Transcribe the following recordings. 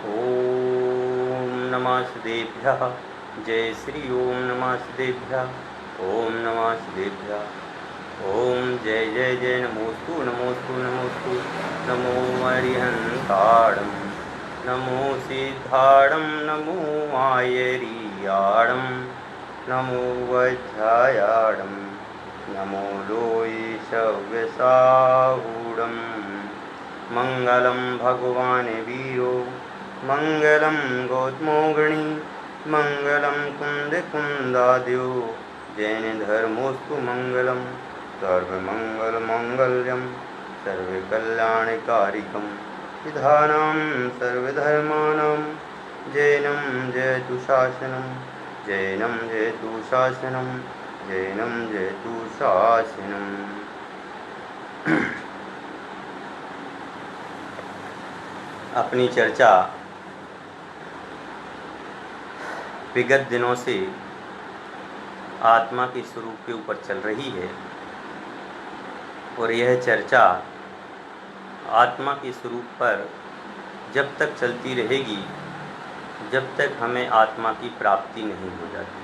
ओम नमः सिद्धेभ्यः। जय श्री ओम नमः सिद्धेभ्यः। ओम नमः सिद्धेभ्यः। ओम जय जय जय नमोस्तु नमोस्तु नमोस्तु। नमो अरिहंताणं नमो सिद्धाणं नमो आयरियाणं नमो वज्रायाणं नमो लोयशव्यसाहूढं। मंगलम भगवान वीरो मंगलम गौतमोगणी मंगलम कुंद कुंदाद्यो जैन धर्मोस्तु मंगलम सर्वमंगल मंगल्यम सर्वकल्याणकारिकं विधानं सर्वधर्माणां जैनं जयतु शासनं जैनं जयतु शासनं जैनं जयतु शासनम्। अपनी चर्चा विगत दिनों से आत्मा के स्वरूप के ऊपर चल रही है और यह चर्चा आत्मा के स्वरूप पर जब तक चलती रहेगी जब तक हमें आत्मा की प्राप्ति नहीं हो जाती।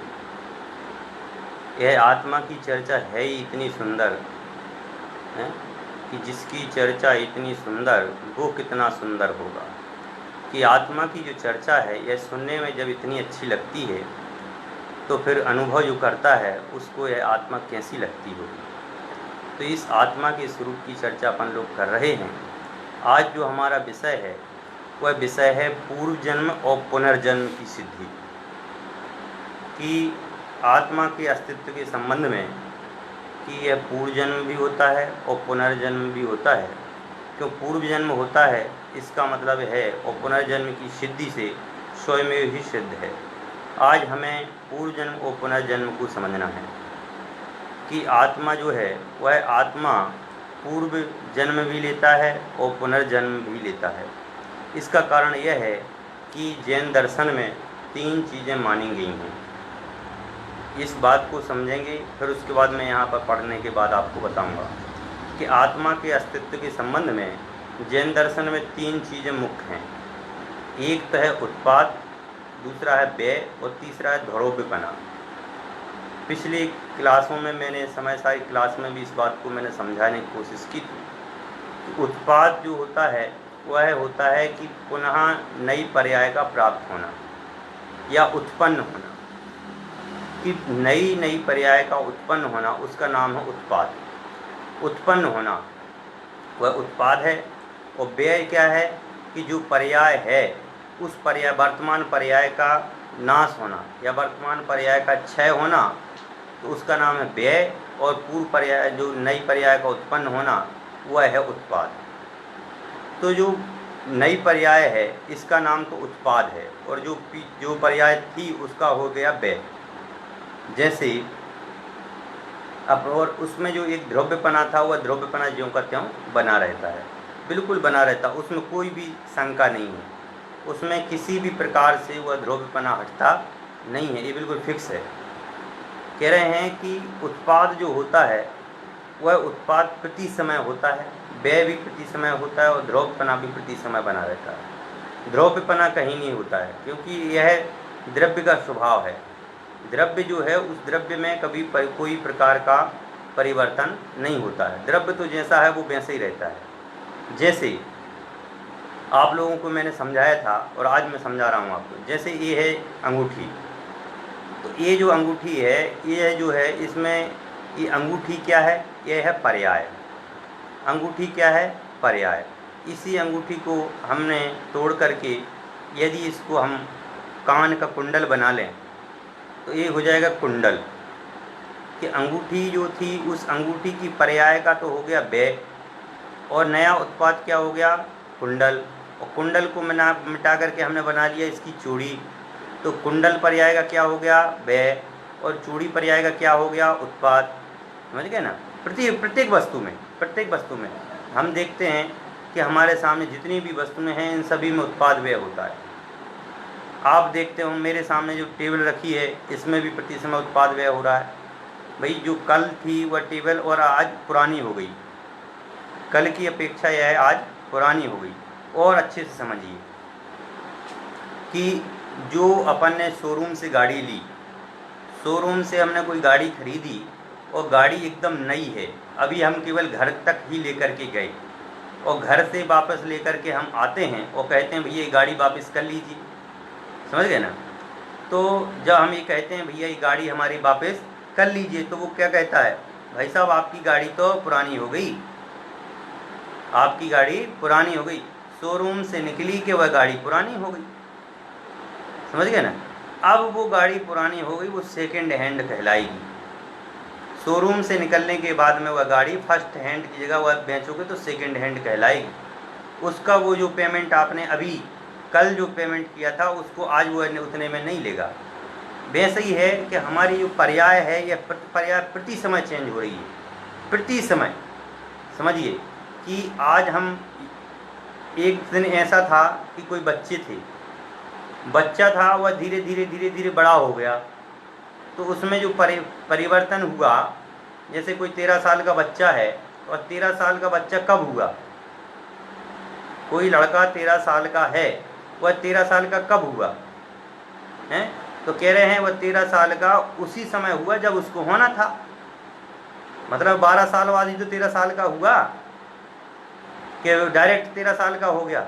यह आत्मा की चर्चा है ही इतनी सुंदर है कि जिसकी चर्चा इतनी सुंदर वो कितना सुंदर होगा। कि आत्मा की जो चर्चा है यह सुनने में जब इतनी अच्छी लगती है तो फिर अनुभव जो करता है उसको यह आत्मा कैसी लगती होगी। तो इस आत्मा के स्वरूप की चर्चा अपन लोग कर रहे हैं। आज जो हमारा विषय है वह विषय है पूर्व जन्म और पुनर्जन्म की सिद्धि। कि आत्मा के अस्तित्व के संबंध में कि यह पूर्व जन्म भी होता है और पुनर्जन्म भी होता है। क्यों पूर्व जन्म होता है इसका मतलब है और पुनर्जन्म की सिद्धि से स्वयं ही सिद्ध है। आज हमें पूर्व जन्म और पुनर्जन्म को समझना है कि आत्मा जो है वह आत्मा पूर्व जन्म भी लेता है और पुनर्जन्म भी लेता है। इसका कारण यह है कि जैन दर्शन में 3 चीज़ें मानी गई हैं। इस बात को समझेंगे फिर उसके बाद मैं यहाँ पर पढ़ने के बाद आपको बताऊँगा कि आत्मा के अस्तित्व के संबंध में जैन दर्शन में 3 चीज़ें मुख्य हैं। एक तो है उत्पाद, दूसरा है व्यय और तीसरा है ध्रुव्यपना। पिछली क्लासों में मैंने समय सारी क्लास में भी इस बात को मैंने समझाने की कोशिश की थी। उत्पाद जो होता है वह होता है कि पुनः नई पर्याय का प्राप्त होना या उत्पन्न होना। कि नई पर्याय का उत्पन्न होना उसका नाम है उत्पाद। उत्पन्न होना वह उत्पाद है। और व्यय क्या है कि जो पर्याय है उस पर्याय वर्तमान पर्याय का नाश होना या वर्तमान पर्याय का क्षय होना तो उसका नाम है व्यय। और पूर्व पर्याय जो नई पर्याय का उत्पन्न होना वह है उत्पाद। तो जो नई पर्याय है इसका नाम तो उत्पाद है और जो पर्याय थी उसका हो गया व्यय। जैसे अब और उसमें जो एक ध्रुव्यपना था वह ध्रुव्यपना ज्यों का त्यों बना रहता है, बिल्कुल बना रहता, उसमें कोई भी शंका नहीं है। उसमें किसी भी प्रकार से वह ध्रुव्यपना हटता नहीं है, ये बिल्कुल फिक्स है। कह रहे हैं कि उत्पाद जो होता है वह उत्पाद प्रति समय होता है, व्यय भी प्रति समय होता है और ध्रुव्यपना भी प्रति समय बना रहता है। ध्रुव्यपना कहीं नहीं होता है क्योंकि यह द्रव्य का स्वभाव है। द्रव्य जो है उस द्रव्य में कभी कोई प्रकार का परिवर्तन नहीं होता है। द्रव्य तो जैसा है वो वैसे ही रहता है। जैसे आप लोगों को मैंने समझाया था और आज मैं समझा रहा हूँ आपको। जैसे ये है अंगूठी, तो ये जो अंगूठी है ये जो है इसमें ये अंगूठी क्या है, ये है पर्याय। अंगूठी क्या है, पर्याय। इसी अंगूठी को हमने तोड़ करके यदि इसको हम कान का कुंडल बना लें तो ये हो जाएगा कुंडल। कि अंगूठी जो थी उस अंगूठी की पर्याय का तो हो गया व्यय और नया उत्पाद क्या हो गया, कुंडल। और कुंडल को मिटा करके हमने बना लिया इसकी चूड़ी, तो कुंडल पर्याय का क्या हो गया, व्यय। और चूड़ी पर्याय का क्या हो गया, उत्पाद। समझ गए ना। प्रत्येक वस्तु में हम देखते हैं कि हमारे सामने जितनी भी वस्तुएं हैं इन सभी में उत्पाद व्यय होता है। आप देखते हो मेरे सामने जो टेबल रखी है इसमें भी प्रति समय उत्पाद व्यय हो रहा है। भाई जो कल थी वह टेबल और आज पुरानी हो गई, कल की अपेक्षा यह आज पुरानी हो गई। और अच्छे से समझिए कि जो अपन ने शोरूम से गाड़ी ली, शोरूम से हमने कोई गाड़ी खरीदी और गाड़ी एकदम नई है, अभी हम केवल घर तक ही लेकर के गए और घर से वापस लेकर के हम आते हैं और कहते हैं भैया ये गाड़ी वापस कर लीजिए, समझ गए ना। तो जब हम ये कहते हैं भैया ये गाड़ी हमारी वापस कर लीजिए, तो वो क्या कहता है, भाई साहब आपकी गाड़ी तो पुरानी हो गई, आपकी गाड़ी पुरानी हो गई, शोरूम से निकली कि वह गाड़ी पुरानी हो गई, समझ गए ना। अब वो गाड़ी पुरानी हो गई, वो सेकंड हैंड कहलाएगी। शोरूम से निकलने के बाद में वह गाड़ी फर्स्ट हैंड की जगह वह बेचोगे तो सेकंड हैंड कहलाएगी। उसका वो जो पेमेंट आपने अभी कल जो पेमेंट किया था उसको आज वो उतने में नहीं लेगा। वैसे ही है कि हमारी जो पर्याय है यह पर्याय प्रति समय चेंज हो रही है, प्रति समय। समझिए कि आज हम एक दिन ऐसा था कि कोई बच्चे थे, बच्चा था वह धीरे धीरे धीरे धीरे बड़ा हो गया, तो उसमें जो परिवर्तन हुआ, जैसे कोई 13 साल का बच्चा है और 13 साल का बच्चा कब हुआ, कोई लड़का 13 साल का है वह 13 साल का कब हुआ है, तो कह रहे हैं वह 13 साल का उसी समय हुआ जब उसको होना था। मतलब 12 साल बाद ही तो 13 साल का हुआ कि डायरेक्ट 13 साल का हो गया।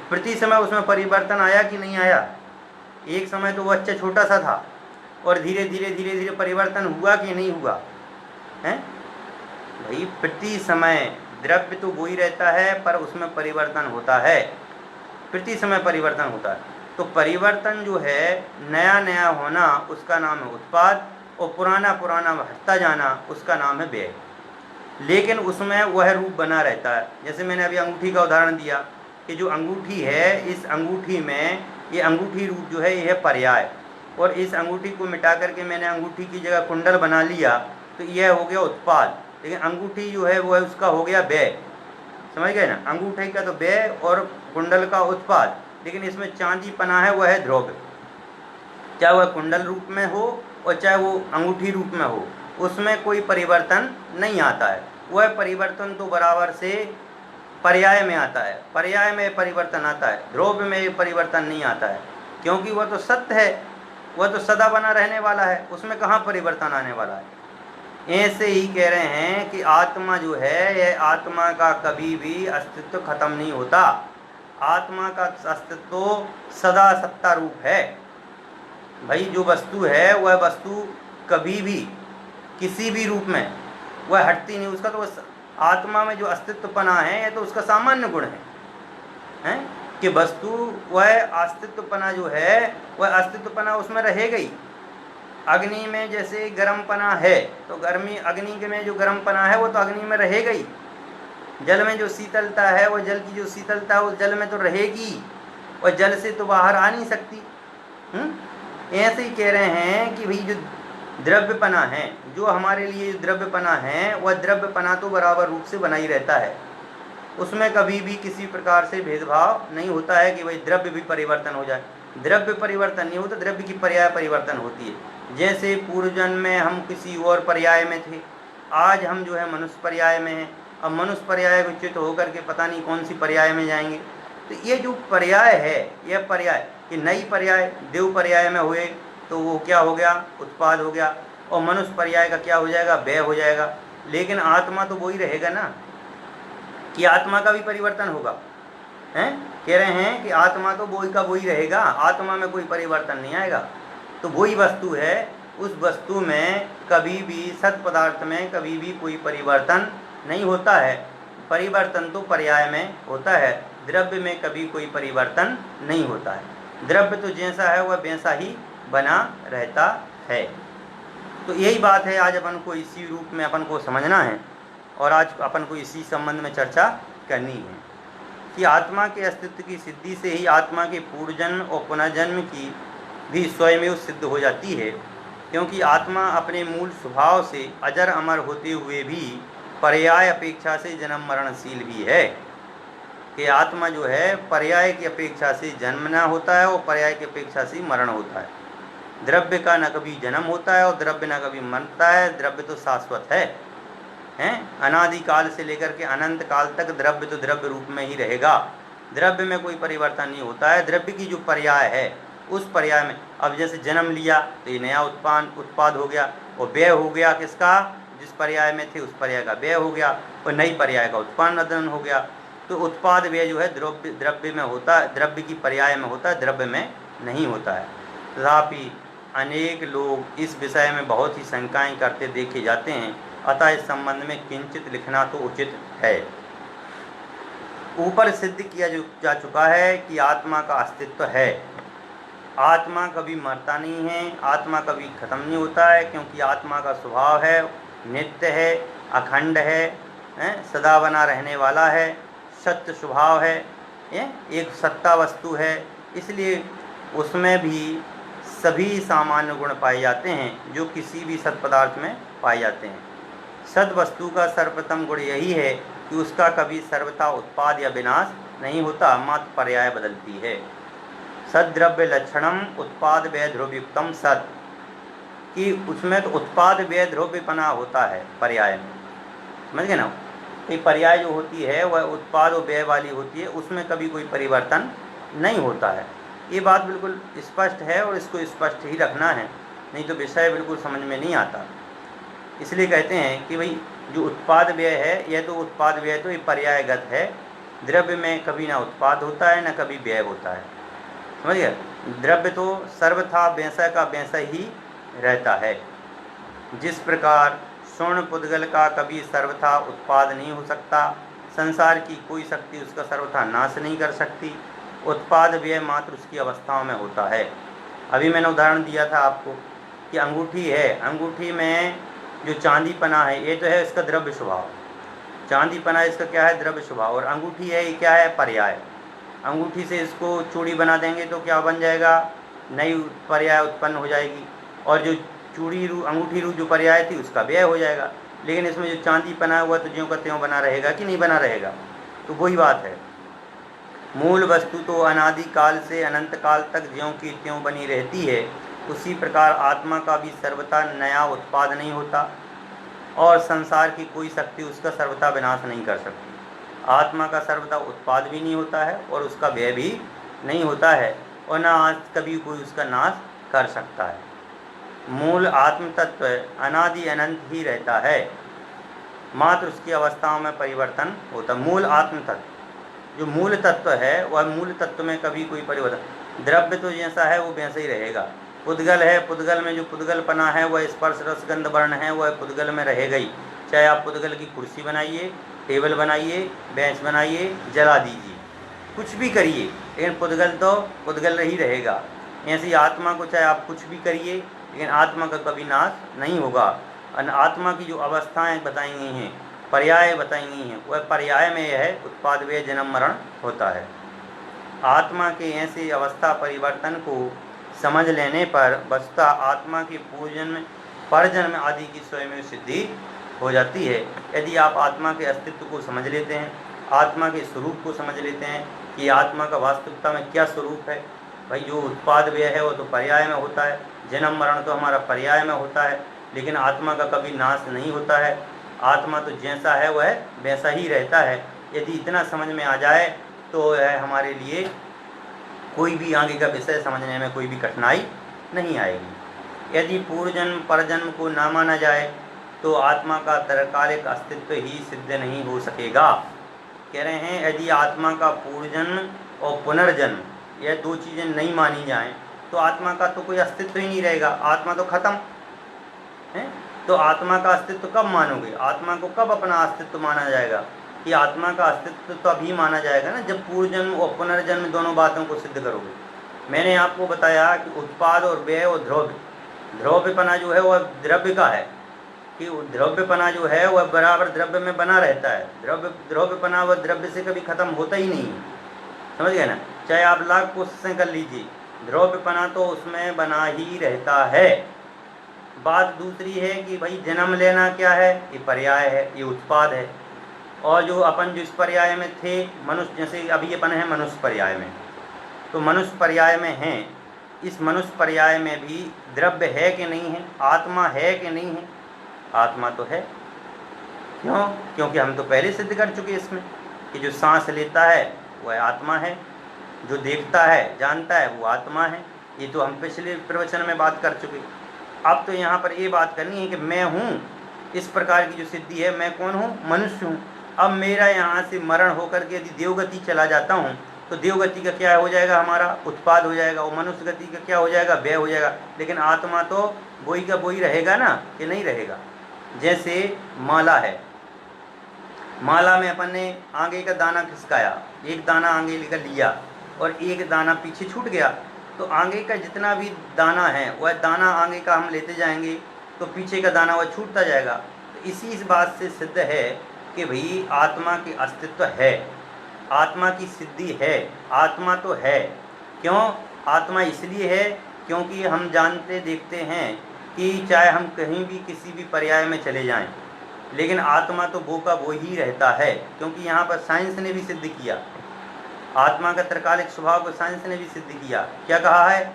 प्रति समय उसमें परिवर्तन आया कि नहीं आया। एक समय तो वो बच्चा छोटा सा था और धीरे धीरे धीरे धीरे परिवर्तन हुआ कि नहीं हुआ है भाई। प्रति समय द्रव्य तो वही रहता है पर उसमें परिवर्तन होता है, प्रति समय परिवर्तन होता है। तो परिवर्तन जो है नया नया होना उसका नाम है उत्पाद, और पुराना पुराना हटता जाना उसका नाम है व्यय। लेकिन उसमें वह रूप बना रहता है। जैसे मैंने अभी अंगूठी का उदाहरण दिया कि जो अंगूठी है, इस अंगूठी में ये अंगूठी रूप जो है ये है पर्याय, और इस अंगूठी को मिटा करके मैंने अंगूठी की जगह कुंडल बना लिया तो यह हो गया उत्पाद। लेकिन अंगूठी जो है वो है उसका हो गया व्यय, समझ गए ना। अंगूठी का तो व्यय और कुंडल का उत्पाद। लेकिन इसमें चांदी पना है वह है द्रव्य, चाहे वह कुंडल रूप में हो और चाहे वो अंगूठी रूप में हो, उसमें कोई परिवर्तन नहीं आता है। वह परिवर्तन तो बराबर से पर्याय में आता है, पर्याय में परिवर्तन आता है, द्रव्य में परिवर्तन नहीं आता है, क्योंकि वह तो सत्य है, वह तो सदा बना रहने वाला है, उसमें कहाँ परिवर्तन आने वाला है। ऐसे ही कह रहे हैं कि आत्मा जो है यह आत्मा का कभी भी अस्तित्व खत्म नहीं होता। आत्मा का अस्तित्व सदा सत्ता रूप है भाई। जो वस्तु है वह वस्तु कभी भी किसी भी रूप में वह हटती नहीं। उसका तो आत्मा में जो अस्तित्वपना है यह तो उसका सामान्य गुण है कि वस्तु वह अस्तित्वपना जो है वह अस्तित्वपना उसमें रहेगा ही। अग्नि में जैसे गर्मपना है तो गर्मी अग्नि के में जो गर्मपना है वो तो अग्नि में रहेगा ही। जल में जो शीतलता है वो जल की जो शीतलता है वो जल में तो रहेगी, और जल से तो बाहर आ नहीं सकती। ऐसे ही कह रहे हैं कि भाई जो द्रव्यपना है, जो हमारे लिए जो द्रव्यपना है वह द्रव्यपना तो बराबर रूप से बना ही रहता है। उसमें कभी भी किसी प्रकार से भेदभाव नहीं होता है कि भाई द्रव्य भी परिवर्तन हो जाए। द्रव्य परिवर्तन नहीं होता, द्रव्य की पर्याय परिवर्तन होती है। जैसे पूर्व जन्म में हम किसी और पर्याय में थे, आज हम जो है मनुष्य पर्याय में हैं। अब मनुष्य पर्याय विच्युत होकर के पता नहीं कौन सी पर्याय में जाएंगे। तो ये जो पर्याय है, यह पर्याय कि नई पर्याय देव पर्याय में हुए तो वो क्या हो गया, उत्पाद हो गया, और मनुष्य पर्याय का क्या हो जाएगा, व्यय हो जाएगा। लेकिन आत्मा तो वही रहेगा ना, कि आत्मा का भी परिवर्तन होगा हैं। कह रहे हैं कि आत्मा तो वही का वही रहेगा, आत्मा में कोई परिवर्तन नहीं आएगा। तो वही वस्तु है, उस वस्तु में कभी भी सत पदार्थ में कभी भी कोई परिवर्तन नहीं होता है। परिवर्तन तो पर्याय में होता है, द्रव्य में कभी कोई परिवर्तन नहीं होता है। द्रव्य तो जैसा है वह वैसा ही बना रहता है। तो यही बात है, आज अपन को इसी रूप में अपन को समझना है, और आज अपन को इसी संबंध में चर्चा करनी है कि आत्मा के अस्तित्व की सिद्धि से ही आत्मा के पूर्वजन्म और पुनर्जन्म की भी स्वयं सिद्ध हो जाती है। क्योंकि आत्मा अपने मूल स्वभाव से अजर अमर होते हुए भी पर्याय अपेक्षा से जन्म मरणशील भी है। कि आत्मा जो है पर्याय की अपेक्षा से जन्मना होता है और पर्याय की अपेक्षा से मरण होता है। द्रव्य का न कभी जन्म होता है और द्रव्य न कभी मरता है। द्रव्य तो शाश्वत है, अनादिकाल से लेकर के अनंत काल तक द्रव्य तो द्रव्य रूप में ही रहेगा। द्रव्य में कोई परिवर्तन नहीं होता है। द्रव्य की जो पर्याय है उस पर्याय में, अब जैसे जन्म लिया तो ये नया उत्पाद हो गया, और व्यय हो गया किसका, जिस पर्याय में थे उस पर्याय का व्यय हो गया, और नई पर्याय का उत्पादन हो गया। तो उत्पाद व्यय जो है द्रव्य में होता है, द्रव्य की पर्याय में होता है, द्रव्य में नहीं होता है। तथापि अनेक लोग इस विषय में बहुत ही शंकाएं करते देखे जाते हैं, अतः इस संबंध में किंचित लिखना तो उचित है। ऊपर सिद्ध किया जा चुका है कि आत्मा का अस्तित्व है। आत्मा कभी मरता नहीं है, आत्मा कभी खत्म नहीं होता है, क्योंकि आत्मा का स्वभाव है, नित्य है, अखंड है, सदा बना रहने वाला है, सत्य स्वभाव है, एक सत्ता वस्तु है। इसलिए उसमें भी सभी सामान्य गुण पाए जाते हैं जो किसी भी सत पदार्थ में पाए जाते हैं। सद वस्तु का सर्वप्रथम गुण यही है कि उसका कभी सर्वथा उत्पाद या विनाश नहीं होता, मात्र पर्याय बदलती है। सद्द्रव्य लक्षणम उत्पाद व्यय ध्रुवयुक्तम सत, कि उसमें तो उत्पाद व्यय ध्रुव्यपना होता है पर्याय में, समझ गए ना। ये पर्याय जो होती है वह उत्पाद और व्यय वाली होती है, उसमें कभी कोई परिवर्तन नहीं होता है। ये बात बिल्कुल स्पष्ट है और इसको स्पष्ट ही रखना है, नहीं तो विषय बिल्कुल समझ में नहीं आता। इसलिए कहते हैं कि भाई जो उत्पाद व्यय है, यह तो उत्पाद व्यय तो ये पर्यायगत है। द्रव्य में कभी ना उत्पाद होता है ना कभी व्यय होता है, समझ गए। द्रव्य तो सर्वथा वैसा का वैसा ही रहता है। जिस प्रकार स्वर्ण पुद्गल का कभी सर्वथा उत्पाद नहीं हो सकता, संसार की कोई शक्ति उसका सर्वथा नाश नहीं कर सकती, उत्पाद व्यय मात्र उसकी अवस्थाओं में होता है। अभी मैंने उदाहरण दिया था आपको कि अंगूठी है, अंगूठी में जो चांदी पना है ये तो है इसका द्रव्य स्वभाव, चांदी पना इसका क्या है, द्रव्य स्वभाव, और अंगूठी है ये क्या है, पर्याय। अंगूठी से इसको चूड़ी बना देंगे तो क्या बन जाएगा, नई पर्याय उत्पन्न हो जाएगी, और जो चूड़ी रू अंगूठी रू जो पर्याय थी उसका व्यय हो जाएगा। लेकिन इसमें जो चांदी पना हुआ तो ज्यों का त्यों बना रहेगा कि नहीं बना रहेगा। तो वही बात है, मूल वस्तु तो अनादि काल से अनंत काल तक ज्यों की त्यों बनी रहती है, उसी प्रकार आत्मा का भी सर्वथा नया उत्पाद नहीं होता, और संसार की कोई शक्ति उसका सर्वथा विनाश नहीं कर सकती। आत्मा का सर्वथा उत्पाद भी नहीं होता है और उसका व्यय भी नहीं होता है, और न आज कभी कोई उसका नाश कर सकता है। मूल आत्म तत्व अनादि अनंत ही रहता है, मात्र उसकी अवस्थाओं में परिवर्तन होता। मूल आत्म तत्व जो मूल तत्व है वह मूल तत्व में कभी कोई परिवर्तन, द्रव्य तो जैसा है वो वैसा ही रहेगा। पुद्गल है, पुद्गल में जो पुद्गलपना है वह स्पर्श रस गंध वर्ण है, वह पुद्गल में रहेगा ही। चाहे आप पुद्गल की कुर्सी बनाइए, टेबल बनाइए, बेंच बनाइए, जला दीजिए, कुछ भी करिए, लेकिन पुद्गल तो पुद्गल ही रहेगा। ऐसी आत्मा को चाहे आप कुछ भी करिए, लेकिन आत्मा का कभी नाश नहीं होगा। आत्मा की जो अवस्थाएं बताई गई हैं, पर्याय बताई गई हैं, वह पर्याय में यह है उत्पाद व्यय जन्म मरण होता है। आत्मा के ऐसे अवस्था परिवर्तन को समझ लेने पर वस्तुतः आत्मा के पूर्वजन्म परजन्म आदि की स्वयं सिद्धि हो जाती है। यदि आप आत्मा के अस्तित्व को समझ लेते हैं, आत्मा के स्वरूप को समझ लेते हैं कि आत्मा का वास्तविकता में क्या स्वरूप है। भाई जो उत्पाद व्यय है वो तो पर्याय में होता है, जन्म मरण तो हमारा पर्याय में होता है, लेकिन आत्मा का कभी नाश नहीं होता है। आत्मा तो जैसा है वह वैसा ही रहता है। यदि इतना समझ में आ जाए तो यह हमारे लिए कोई भी आगे का विषय समझने में कोई भी कठिनाई नहीं आएगी। यदि पूर्वजन्म परजन्म को ना माना जाए तो आत्मा का तात्कालिक अस्तित्व ही सिद्ध नहीं हो सकेगा। कह रहे हैं यदि आत्मा का पूर्वजन्म और पुनर्जन्म यह दो चीज़ें नहीं मानी जाएं तो आत्मा का तो कोई अस्तित्व ही नहीं रहेगा, आत्मा तो खत्म है। तो आत्मा का अस्तित्व कब मानोगे, आत्मा को कब अपना अस्तित्व माना जाएगा? कि आत्मा का अस्तित्व तो अभी माना जाएगा ना जब पूर्वजन्म और पुनर्जन्म दोनों बातों को सिद्ध करोगे। मैंने आपको बताया कि उत्पाद और व्यय और ध्रुव्यपना जो है वह द्रव्य का है, कि द्रव्यपना जो है वह बराबर द्रव्य में बना रहता है। द्रव्यपना वह द्रव्य से कभी खत्म होता ही नहीं है, समझ गए ना। चाहे आप लाख कोशिशें कर लीजिए, द्रव्यपना तो उसमें बना ही रहता है। बात दूसरी है कि भाई जन्म लेना क्या है, ये पर्याय है, ये उत्पाद है। और जो अपन जो इस पर्याय में थे मनुष्य, जैसे अभी अपन है मनुष्य पर्याय में, तो मनुष्य पर्याय में हैं, इस मनुष्य पर्याय में भी द्रव्य है कि नहीं है, आत्मा है कि नहीं है? आत्मा तो है। क्यों? क्योंकि हम तो पहले सिद्ध कर चुके इसमें कि जो सांस लेता है वह आत्मा है, जो देखता है जानता है वो आत्मा है। ये तो हम पिछले प्रवचन में बात कर चुके। अब तो यहाँ पर ये बात करनी है कि मैं हूँ, इस प्रकार की जो सिद्धि है, मैं कौन हूँ? मनुष्य हूँ। अब मेरा यहाँ से मरण होकर के यदि देवगति चला जाता हूँ तो देवगति का क्या हो जाएगा? हमारा उत्पाद हो जाएगा। और मनुष्य गति का क्या हो जाएगा? व्यय हो जाएगा। लेकिन आत्मा तो बोई का बोई रहेगा ना, कि नहीं रहेगा? जैसे माला है, माला में अपन ने आगे का दाना खिसकाया, एक दाना आगे लेकर लिया और एक दाना पीछे छूट गया, तो आगे का जितना भी दाना है वह दाना आगे का हम लेते जाएंगे तो पीछे का दाना वह छूटता जाएगा। तो इस बात से सिद्ध है कि भाई आत्मा की अस्तित्व है, आत्मा की सिद्धि है, आत्मा तो है। क्यों आत्मा? इसलिए है क्योंकि हम जानते देखते हैं कि चाहे हम कहीं भी किसी भी पर्याय में चले जाएं, लेकिन आत्मा तो वो का वो ही रहता है। क्योंकि यहाँ पर साइंस ने भी सिद्ध किया, आत्मा का त्रकालिक स्वभाव को साइंस ने भी सिद्ध किया। क्या कहा है?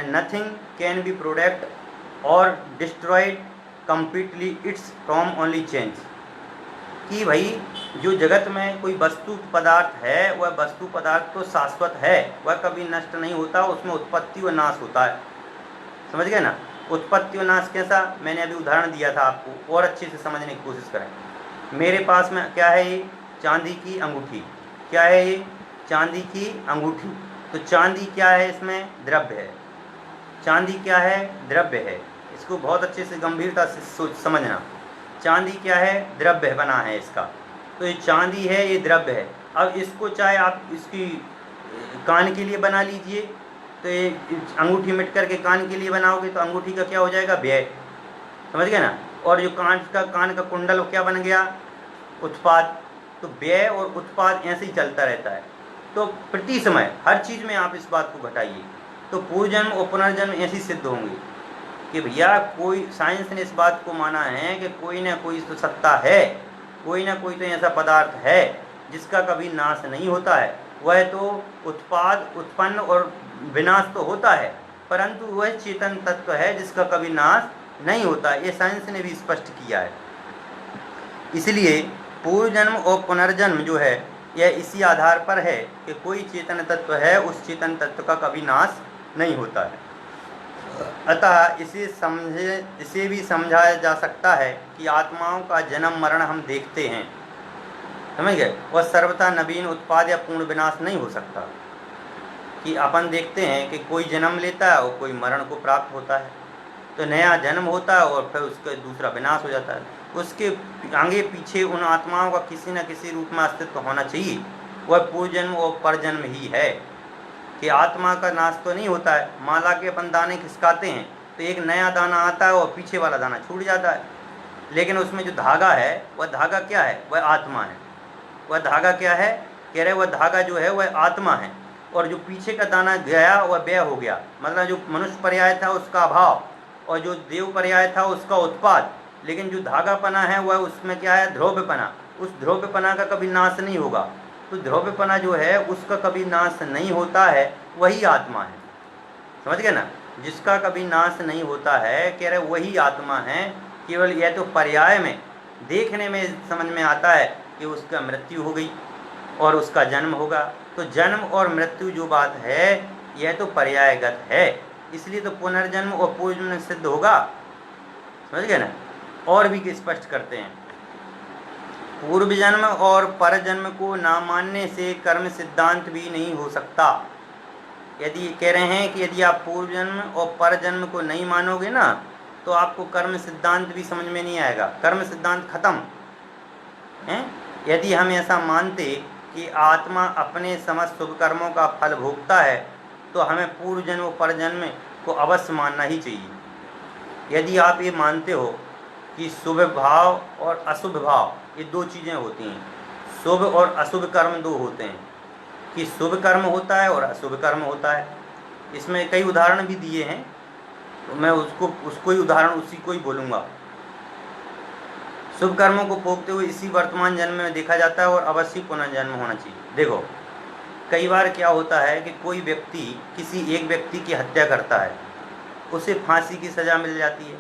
नथिंग कैन बी प्रोडक्ट और destroyed completely, it's from only change. कि भाई जो जगत में कोई वस्तु पदार्थ है वह वस्तु पदार्थ तो शाश्वत है, वह कभी नष्ट नहीं होता, उसमें उत्पत्ति व नाश होता है। समझ गए ना? उत्पत्ति और नाश कैसा? मैंने अभी उदाहरण दिया था आपको, और अच्छे से समझने की कोशिश करें। मेरे पास में क्या है? ये चांदी की अंगूठी। क्या है ये? चांदी की अंगूठी। तो चांदी क्या है? इसमें द्रव्य है। चांदी क्या है? द्रव्य है। इसको बहुत अच्छे से गंभीरता से समझना। चांदी क्या है? द्रव्य बना है इसका। तो ये चांदी है, ये द्रव्य है। अब इसको चाहे आप इसकी कान के लिए बना लीजिए, तो ये अंगूठी मिट करके कान के लिए बनाओगे तो अंगूठी का क्या हो जाएगा? व्यय। समझ गए ना? और जो कान का कुंडल क्या बन गया? उत्पाद। तो व्यय और उत्पाद ऐसे ही चलता रहता है। तो प्रति समय हर चीज़ में आप इस बात को घटाइए तो पूर्वजन्म और पुनर्जन्म ऐसे सिद्ध होंगे कि भैया कोई, साइंस ने इस बात को माना है कि कोई ना कोई तो सत्ता है, कोई ना कोई तो ऐसा पदार्थ है जिसका कभी नाश नहीं होता है। वह तो उत्पाद, उत्पन्न और विनाश तो होता है, परंतु वह चेतन तत्व है जिसका कभी नाश नहीं होता। ये साइंस ने भी स्पष्ट किया है। इसलिए पूर्व जन्म और पुनर्जन्म जो है यह इसी आधार पर है कि कोई चेतन तत्व है, उस चेतन तत्व का कभी नाश नहीं होता है। अतः इसे भी समझाया जा सकता है कि आत्माओं का जन्म मरण हम देखते हैं, समझ गए? वह सर्वथा नवीन उत्पाद या पूर्ण विनाश नहीं हो सकता। कि अपन देखते हैं कि कोई जन्म लेता है और कोई मरण को प्राप्त होता है, तो नया जन्म होता है और फिर उसका दूसरा विनाश हो जाता है। उसके आगे पीछे उन आत्माओं का किसी न किसी रूप में अस्तित्व होना चाहिए। वह पूर्वजन्म और परजन्म ही है कि आत्मा का नाश तो नहीं होता है। माला के अपन दाने खिसकाते हैं तो एक नया दाना आता है और पीछे वाला दाना छूट जाता है, लेकिन उसमें जो धागा है वह धागा क्या है? वह आत्मा है। वह धागा क्या है? कह रहे वह धागा जो है वह आत्मा है। और जो पीछे का दाना गया वह व्यय हो गया, मतलब जो मनुष्य पर्याय था उसका अभाव और जो देव पर्याय था उसका उत्पाद। लेकिन जो धागापना है वह उसमें क्या है? ध्रुवपना। उस ध्रुवपना का कभी नाश नहीं होगा। तो ध्रुवपना जो है उसका कभी नाश नहीं होता है, वही आत्मा है। समझ गए ना? जिसका कभी नाश नहीं होता है, कह रहे वही आत्मा है। केवल यह तो पर्याय में देखने में समझ में आता है कि उसका मृत्यु हो गई और उसका जन्म होगा। तो जन्म और मृत्यु जो बात है यह तो पर्यायगत है, इसलिए तो पुनर्जन्म और पूर्वजन्म सिद्ध होगा। समझ गए ना? और भी स्पष्ट करते हैं, पूर्व जन्म और परजन्म को ना मानने से कर्म सिद्धांत भी नहीं हो सकता। यदि कह रहे हैं कि यदि आप पूर्व जन्म और परजन्म को नहीं मानोगे ना तो आपको कर्म सिद्धांत भी समझ में नहीं आएगा, कर्म सिद्धांत खत्म है। यदि हम ऐसा मानते कि आत्मा अपने समस्त शुभ कर्मों का फल भोगता है तो हमें पूर्व जन्म और परजन्म को अवश्य मानना ही चाहिए। यदि आप ये मानते हो कि शुभ भाव और अशुभ भाव ये दो चीज़ें होती हैं, शुभ और अशुभ कर्म दो होते हैं, कि शुभ कर्म होता है और अशुभ कर्म होता है। इसमें कई उदाहरण भी दिए हैं, तो मैं उसको ही उदाहरण उसी को ही बोलूँगा। शुभ कर्मों को भोगते हुए इसी वर्तमान जन्म में देखा जाता है और अवश्य पुनर्जन्म होना चाहिए। देखो कई बार क्या होता है कि कोई व्यक्ति किसी एक व्यक्ति की हत्या करता है, उसे फांसी की सज़ा मिल जाती है।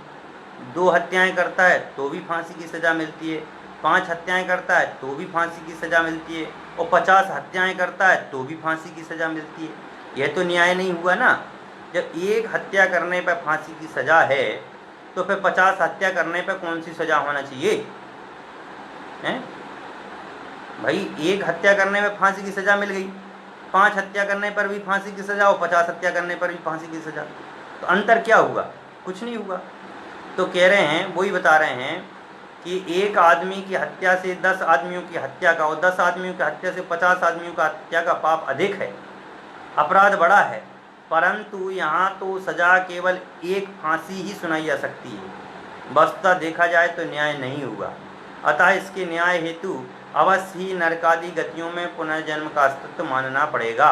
2 हत्याएं करता है तो भी फांसी की सज़ा मिलती है, 5 हत्याएं करता है तो भी फांसी की सज़ा मिलती है, और 50 हत्याएं करता है तो भी फांसी की सज़ा मिलती है। यह तो न्याय नहीं हुआ ना। जब एक हत्या करने पर फांसी की सज़ा है तो फिर 50 हत्या करने पर कौन सी सज़ा होना चाहिए हैं? भाई एक हत्या करने में फांसी की सज़ा मिल गई, 5 हत्या करने पर भी फांसी की सज़ा और 50 हत्या करने पर भी फांसी की सज़ा, तो अंतर क्या हुआ? कुछ नहीं हुआ। तो कह रहे हैं, वही बता रहे हैं कि एक आदमी की हत्या से 10 आदमियों की हत्या का और 10 आदमियों की हत्या से 50 आदमियों का हत्या का पाप अधिक है, अपराध बड़ा है, परंतु यहाँ तो सज़ा केवल एक फांसी ही सुनाई जा सकती है। वस्तुतः देखा जाए तो न्याय नहीं हुआ। अतः इसके न्याय हेतु अवश्य ही नरकादि गतियों में पुनर्जन्म का अस्तित्व मानना पड़ेगा।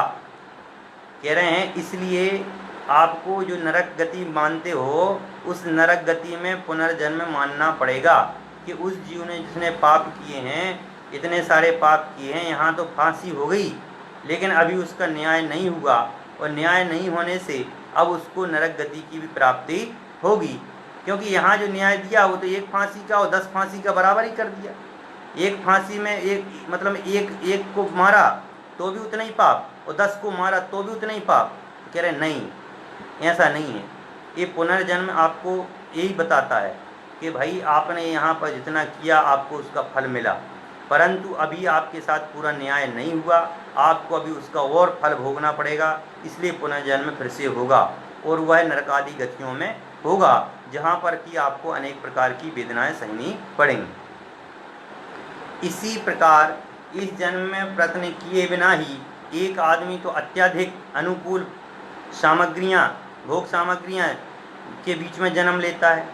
कह रहे हैं इसलिए आपको जो नरक गति मानते हो उस नरक गति में पुनर्जन्म मानना पड़ेगा कि उस जीव ने जिसने पाप किए हैं, इतने सारे पाप किए हैं, यहाँ तो फांसी हो गई लेकिन अभी उसका न्याय नहीं हुआ, और न्याय नहीं होने से अब उसको नरक गति की भी प्राप्ति होगी, क्योंकि यहाँ जो न्याय दिया वो तो एक फांसी का और 10 फांसी का बराबर ही कर दिया। एक फांसी में एक को मारा तो भी उतना ही पाप, और 10 को मारा तो भी उतना ही पाप। तो कह रहे नहीं, ऐसा नहीं है। ये पुनर्जन्म आपको यही बताता है कि भाई आपने यहाँ पर जितना किया आपको उसका फल मिला, परंतु अभी आपके साथ पूरा न्याय नहीं हुआ, आपको अभी उसका और फल भोगना पड़ेगा, इसलिए पुनर्जन्म फिर से होगा, और वह नरकादि गतियों में होगा जहाँ पर कि आपको अनेक प्रकार की वेदनाएं सहनी पड़ेंगी। इसी प्रकार इस जन्म में प्रयत्न किए बिना ही एक आदमी तो अत्यधिक अनुकूल सामग्रियाँ, भोग सामग्रियाँ के बीच में जन्म लेता है,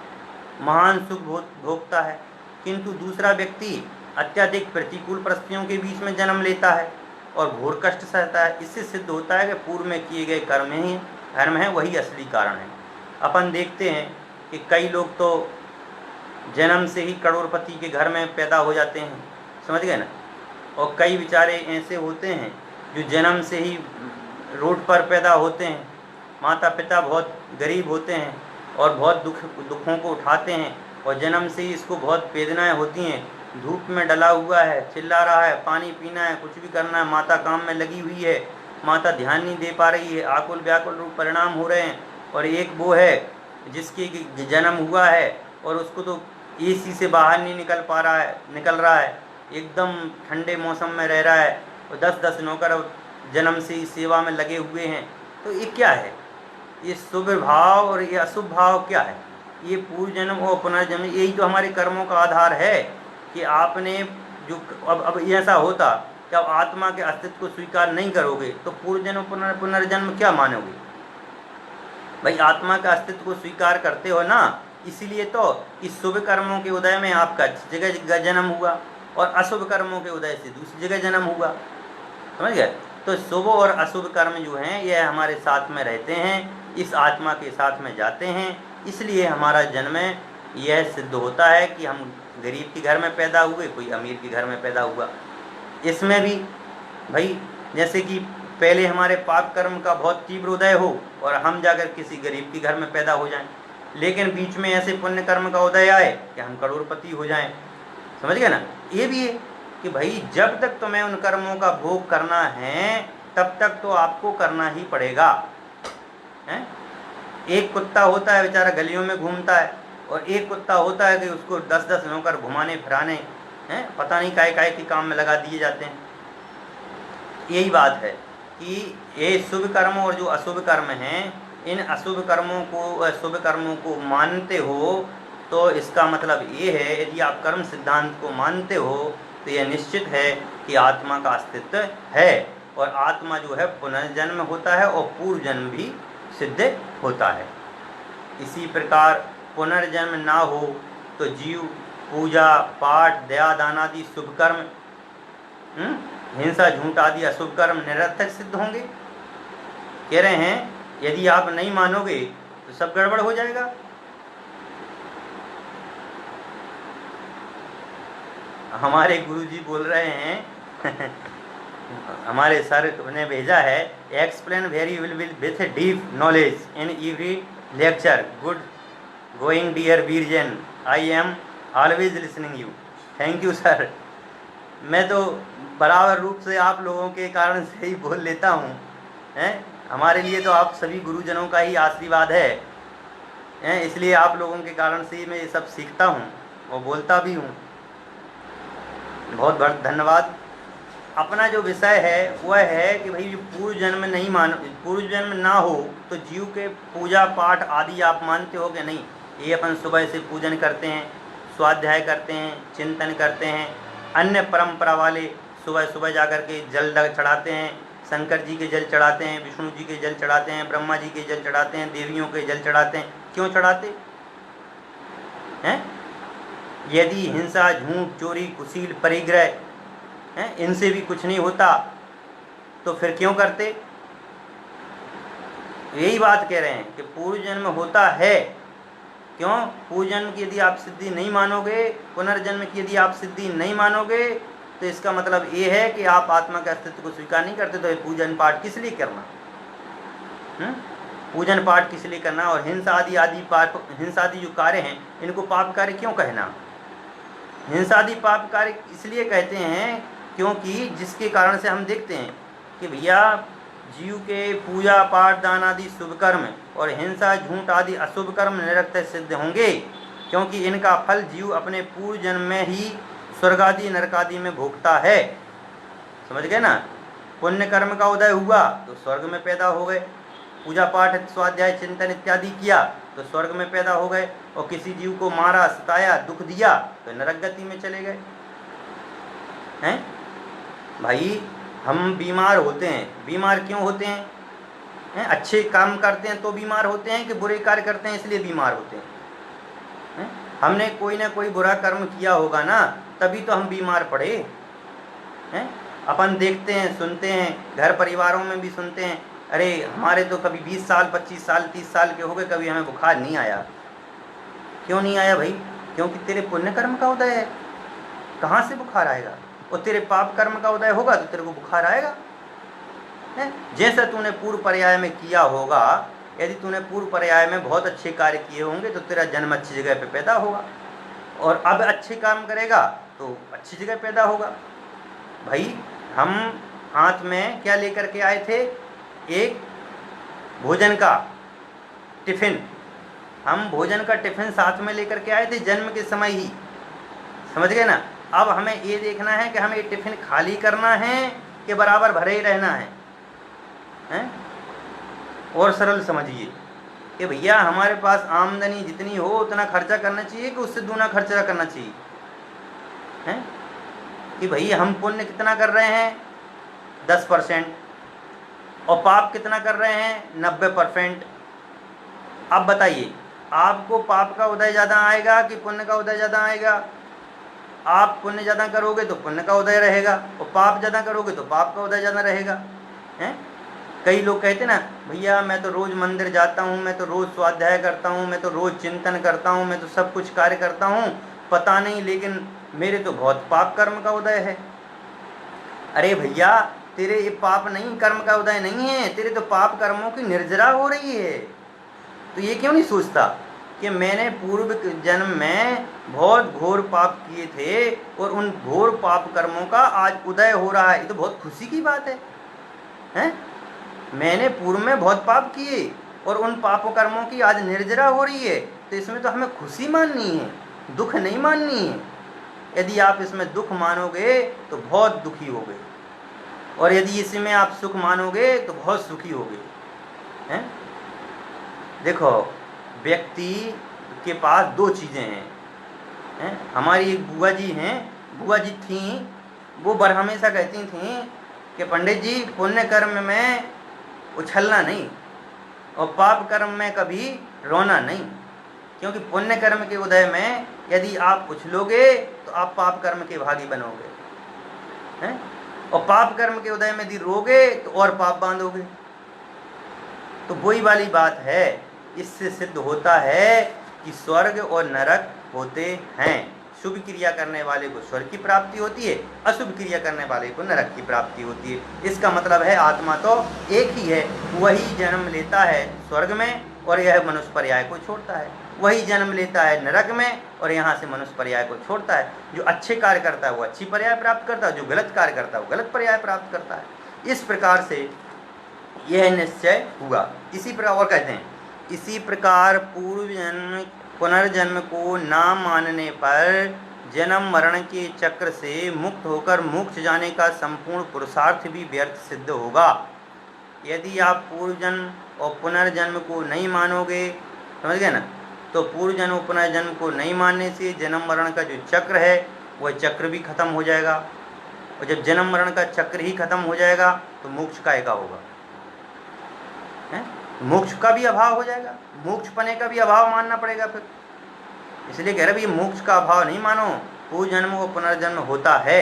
महान सुख भोगता है, किंतु दूसरा व्यक्ति अत्यधिक प्रतिकूल परिस्थितियों के बीच में जन्म लेता है और घोर कष्ट सहता है। इससे सिद्ध होता है कि पूर्व में किए गए कर्म है वही असली कारण है। अपन देखते हैं कि कई लोग तो जन्म से ही करोड़पति के घर में पैदा हो जाते हैं, समझ गए ना, और कई बेचारे ऐसे होते हैं जो जन्म से ही रोड पर पैदा होते हैं, माता पिता बहुत गरीब होते हैं और बहुत दुखों को उठाते हैं, और जन्म से ही इसको बहुत वेदनाएं होती हैं, धूप में डला हुआ है, चिल्ला रहा है, पानी पीना है, कुछ भी करना है, माता काम में लगी हुई है, माता ध्यान नहीं दे पा रही है, आकुल व्याकुल रूप परिणाम हो रहे हैं। और एक वो है जिसकी जन्म हुआ है और उसको तो एसी से बाहर नहीं निकल रहा है, एकदम ठंडे मौसम में रह रहा है, और 10-10 नौकर जन्म से ही सेवा में लगे हुए हैं। तो ये क्या है? ये शुभ भाव और ये अशुभ भाव क्या है? ये पूर्व जन्म और पुनर्जन्म, यही तो हमारे कर्मों का आधार है कि आपने जो अब ऐसा होता कि अब आत्मा के अस्तित्व को स्वीकार नहीं करोगे तो पूर्व जन्म पुनर्जन्म क्या मानोगे? भाई आत्मा के अस्तित्व को स्वीकार करते हो ना, इसीलिए तो कि शुभ कर्मों के उदय में आपका जगह जन्म हुआ और अशुभ कर्मों के उदय से दूसरी जगह जन्म हुआ, समझ गए? तो शुभ और अशुभ कर्म जो हैं यह हमारे साथ में रहते हैं, इस आत्मा के साथ में जाते हैं, इसलिए हमारा जन्म यह सिद्ध होता है कि हम गरीब के घर में पैदा हुए, कोई अमीर के घर में पैदा हुआ। इसमें भी भाई जैसे कि पहले हमारे पाप कर्म का बहुत तीव्र उदय हो और हम जाकर किसी गरीब के घर में पैदा हो जाएं, लेकिन बीच में ऐसे पुण्य कर्म का उदय आए कि हम करोड़पति हो जाएं, समझ गए ना? ये भी है कि भाई जब तक तुम्हें उन कर्मों का भोग करना है तब तक तो आपको करना ही पड़ेगा, हैं? एक कुत्ता होता है बेचारा गलियों में घूमता है, और एक कुत्ता होता है कि उसको 10-10 नौकर घुमाने फिराने हैं, पता नहीं काय के काम में लगा दिए जाते हैं। यही बात है कि ये शुभ कर्म और जो अशुभ कर्म हैं, इन अशुभ कर्मों को मानते हो तो इसका मतलब ये है, यदि आप कर्म सिद्धांत को मानते हो तो यह निश्चित है कि आत्मा का अस्तित्व है, और आत्मा जो है पुनर्जन्म होता है और पूर्व जन्म भी सिद्ध होता है। इसी प्रकार पुनर्जन्म ना हो तो जीव पूजा पाठ दया दान आदि शुभ कर्म, हिंसा झूठ आदि अशुभ कर्म निरर्थक सिद्ध होंगे। कह रहे हैं यदि आप नहीं मानोगे तो सब गड़बड़ हो जाएगा। हमारे गुरुजी बोल रहे हैं हमारे सर ने भेजा है, explain very with deep knowledge in every lecture, good going dear Veerjan, I am always listening you. Thank you sir. मैं तो बराबर रूप से आप लोगों के कारण से ही बोल लेता हूँ, हैं। हमारे लिए तो आप सभी गुरुजनों का ही आशीर्वाद है, इसलिए आप लोगों के कारण से ही मैं ये सब सीखता हूँ और बोलता भी हूँ। बहुत बहुत धन्यवाद। अपना जो विषय है वह है कि भाई पूर्व जन्म नहीं पूर्व जन्म ना हो तो जीव के पूजा पाठ आदि आप मानते हो कि नहीं? ये अपन सुबह से पूजन करते हैं, स्वाध्याय करते हैं, चिंतन करते हैं। अन्य परंपरा वाले सुबह सुबह जाकर के जल चढ़ाते हैं, शंकर जी के जल चढ़ाते हैं, विष्णु जी के जल चढ़ाते हैं, ब्रह्मा जी के जल चढ़ाते हैं, देवियों के जल चढ़ाते हैं। क्यों चढ़ाते हैं? यदि हिंसा, झूठ, चोरी, कुशील, परिग्रह इनसे भी कुछ नहीं होता तो फिर क्यों करते? यही बात कह रहे हैं कि पूर्व जन्म होता है। क्यों? पूर्व जन्म की यदि आप सिद्धि नहीं मानोगे, पुनर्जन्म की यदि आप सिद्धि नहीं मानोगे, तो इसका मतलब ये है कि आप आत्मा के अस्तित्व को स्वीकार नहीं करते। तो ये पूजन पाठ किस लिए करना? पूजन पाठ किस लिए करना? और हिंसा आदि जो कार्य हैं इनको पाप कार्य क्यों कहना? हिंसा आदि पाप कार्य इसलिए कहते हैं क्योंकि जिसके कारण से हम देखते हैं कि भैया जीव के पूजा पाठ दान आदि शुभ कर्म और हिंसा झूठ आदि अशुभ कर्म निरर्थक सिद्ध होंगे, क्योंकि इनका फल जीव अपने पूर्व जन्म में ही स्वर्ग आदि नरक आदि में भोगता है। समझ गए ना? पुण्य कर्म का उदय हुआ तो स्वर्ग में पैदा हो गए, पूजा पाठ स्वाध्याय चिंतन इत्यादि किया तो स्वर्ग में पैदा हो गए, और किसी जीव को मारा, सताया, दुख दिया तो नरक गति में चले गए। हैं भाई, हम बीमार होते हैं। बीमार क्यों होते हैं? अच्छे काम करते हैं तो बीमार होते हैं कि बुरे कार्य करते हैं इसलिए बीमार होते हैं? हमने कोई ना कोई बुरा कर्म किया होगा ना, तभी तो हम बीमार पड़े हैं। अपन देखते हैं, सुनते हैं, घर परिवारों में भी सुनते हैं, अरे हमारे तो कभी 20 साल 25 साल 30 साल के हो गए, कभी हमें बुखार नहीं आया। क्यों नहीं आया भाई? क्योंकि तेरे पुण्य कर्म का उदय है। कहाँ से बुखार आएगा? और तेरे पाप कर्म का उदय होगा तो तेरे को बुखार आएगा। जैसा तूने पूर्व पर्याय में किया होगा, यदि तूने पूर्व पर्याय में बहुत अच्छे कार्य किए होंगे तो तेरा जन्म अच्छी जगह पे पैदा होगा, और अब अच्छे काम करेगा तो अच्छी जगह पैदा होगा। भाई, हम हाथ में क्या लेकर के आए थे? एक भोजन का टिफिन। हम भोजन का टिफिन साथ में लेकर के आए थे जन्म के समय ही। समझ गए ना? अब हमें ये देखना है कि हमें ये टिफिन खाली करना है कि बराबर भरे ही रहना है, हैं? और सरल समझिए कि भैया हमारे पास आमदनी जितनी हो उतना खर्चा करना चाहिए कि उससे दूना खर्चा करना चाहिए, हैं? कि भाई हम पुण्य कितना कर रहे हैं? 10%, और पाप कितना कर रहे हैं? 90%। अब बताइए, आपको पाप का उदय ज़्यादा आएगा कि पुण्य का उदय ज़्यादा आएगा? आप पुण्य ज़्यादा करोगे तो पुण्य का उदय रहेगा, और पाप ज़्यादा करोगे तो पाप का उदय ज़्यादा रहेगा, हैं? कई लोग कहते ना, भैया मैं तो रोज़ मंदिर जाता हूँ, मैं तो रोज़ स्वाध्याय करता हूँ, मैं तो रोज़ चिंतन करता हूँ, मैं तो सब कुछ कार्य करता हूँ, पता नहीं लेकिन मेरे तो बहुत पाप कर्म का उदय है। अरे भैया, तेरे ये पाप नहीं कर्म का उदय नहीं है, तेरे तो पाप कर्मों की निर्जरा हो रही है। तो ये क्यों नहीं सोचता कि मैंने पूर्व जन्म में बहुत घोर पाप किए थे और उन घोर पाप कर्मों का आज उदय हो रहा है? ये तो बहुत खुशी की बात है, हैं? मैंने पूर्व में बहुत पाप किए और उन पापों कर्मों की आज निर्जरा हो रही है, तो इसमें तो हमें खुशी माननी है, दुख नहीं माननी है। यदि आप इसमें दुख मानोगे तो बहुत दुखी होगे, और यदि इसमें आप सुख मानोगे तो बहुत सुखी होगे, हैं? देखो, व्यक्ति के पास दो चीज़ें हैं। हमारी एक बुआ जी हैं, बुआ जी थीं, वो हमेशा कहती थीं कि पंडित जी, पुण्य कर्म में उछलना नहीं और पाप कर्म में कभी रोना नहीं, क्योंकि पुण्य कर्म के उदय में यदि आप उछलोगे तो आप पाप कर्म के भागी बनोगे, हैं? और पाप कर्म के उदय में यदि रोगे तो और पाप बांधोगे। तो वही वाली बात है। इससे सिद्ध होता है कि स्वर्ग और नरक होते हैं। शुभ क्रिया करने वाले को स्वर्ग की प्राप्ति होती है, अशुभ क्रिया करने वाले को नरक की प्राप्ति होती है। इसका मतलब है आत्मा तो एक ही है, वही जन्म लेता है स्वर्ग में और यह मनुष्य पर्याय को छोड़ता है। वही जन्म लेता है नरक में और यहाँ से मनुष्य पर्याय को छोड़ता है। जो अच्छे कार्य करता है वो अच्छी पर्याय प्राप्त करता है, जो गलत कार्य करता है वो गलत पर्याय प्राप्त करता है। इस प्रकार से यह निश्चय हुआ। इसी प्रकार और कहते हैं, इसी प्रकार पूर्व जन्म पुनर्जन्म को ना मानने पर जन्म मरण के चक्र से मुक्त होकर मोक्ष जाने का संपूर्ण पुरुषार्थ भी व्यर्थ सिद्ध होगा। यदि आप पूर्व जन्म और पुनर्जन्म को नहीं मानोगे, समझ गए ना, तो पूर्व जन्म और पुनर्जन्म को नहीं मानने से जन्म मरण का जो चक्र है वह चक्र भी खत्म हो जाएगा, और जब जन्म मरण का चक्र ही खत्म हो जाएगा तो मोक्ष का होगा, मोक्ष का भी अभाव हो जाएगा, मोक्ष पने का भी अभाव मानना पड़ेगा फिर। इसलिए कह रहे भाई मोक्ष का अभाव नहीं मानो, पूर्व जन्म और पुनर्जन्म होता है।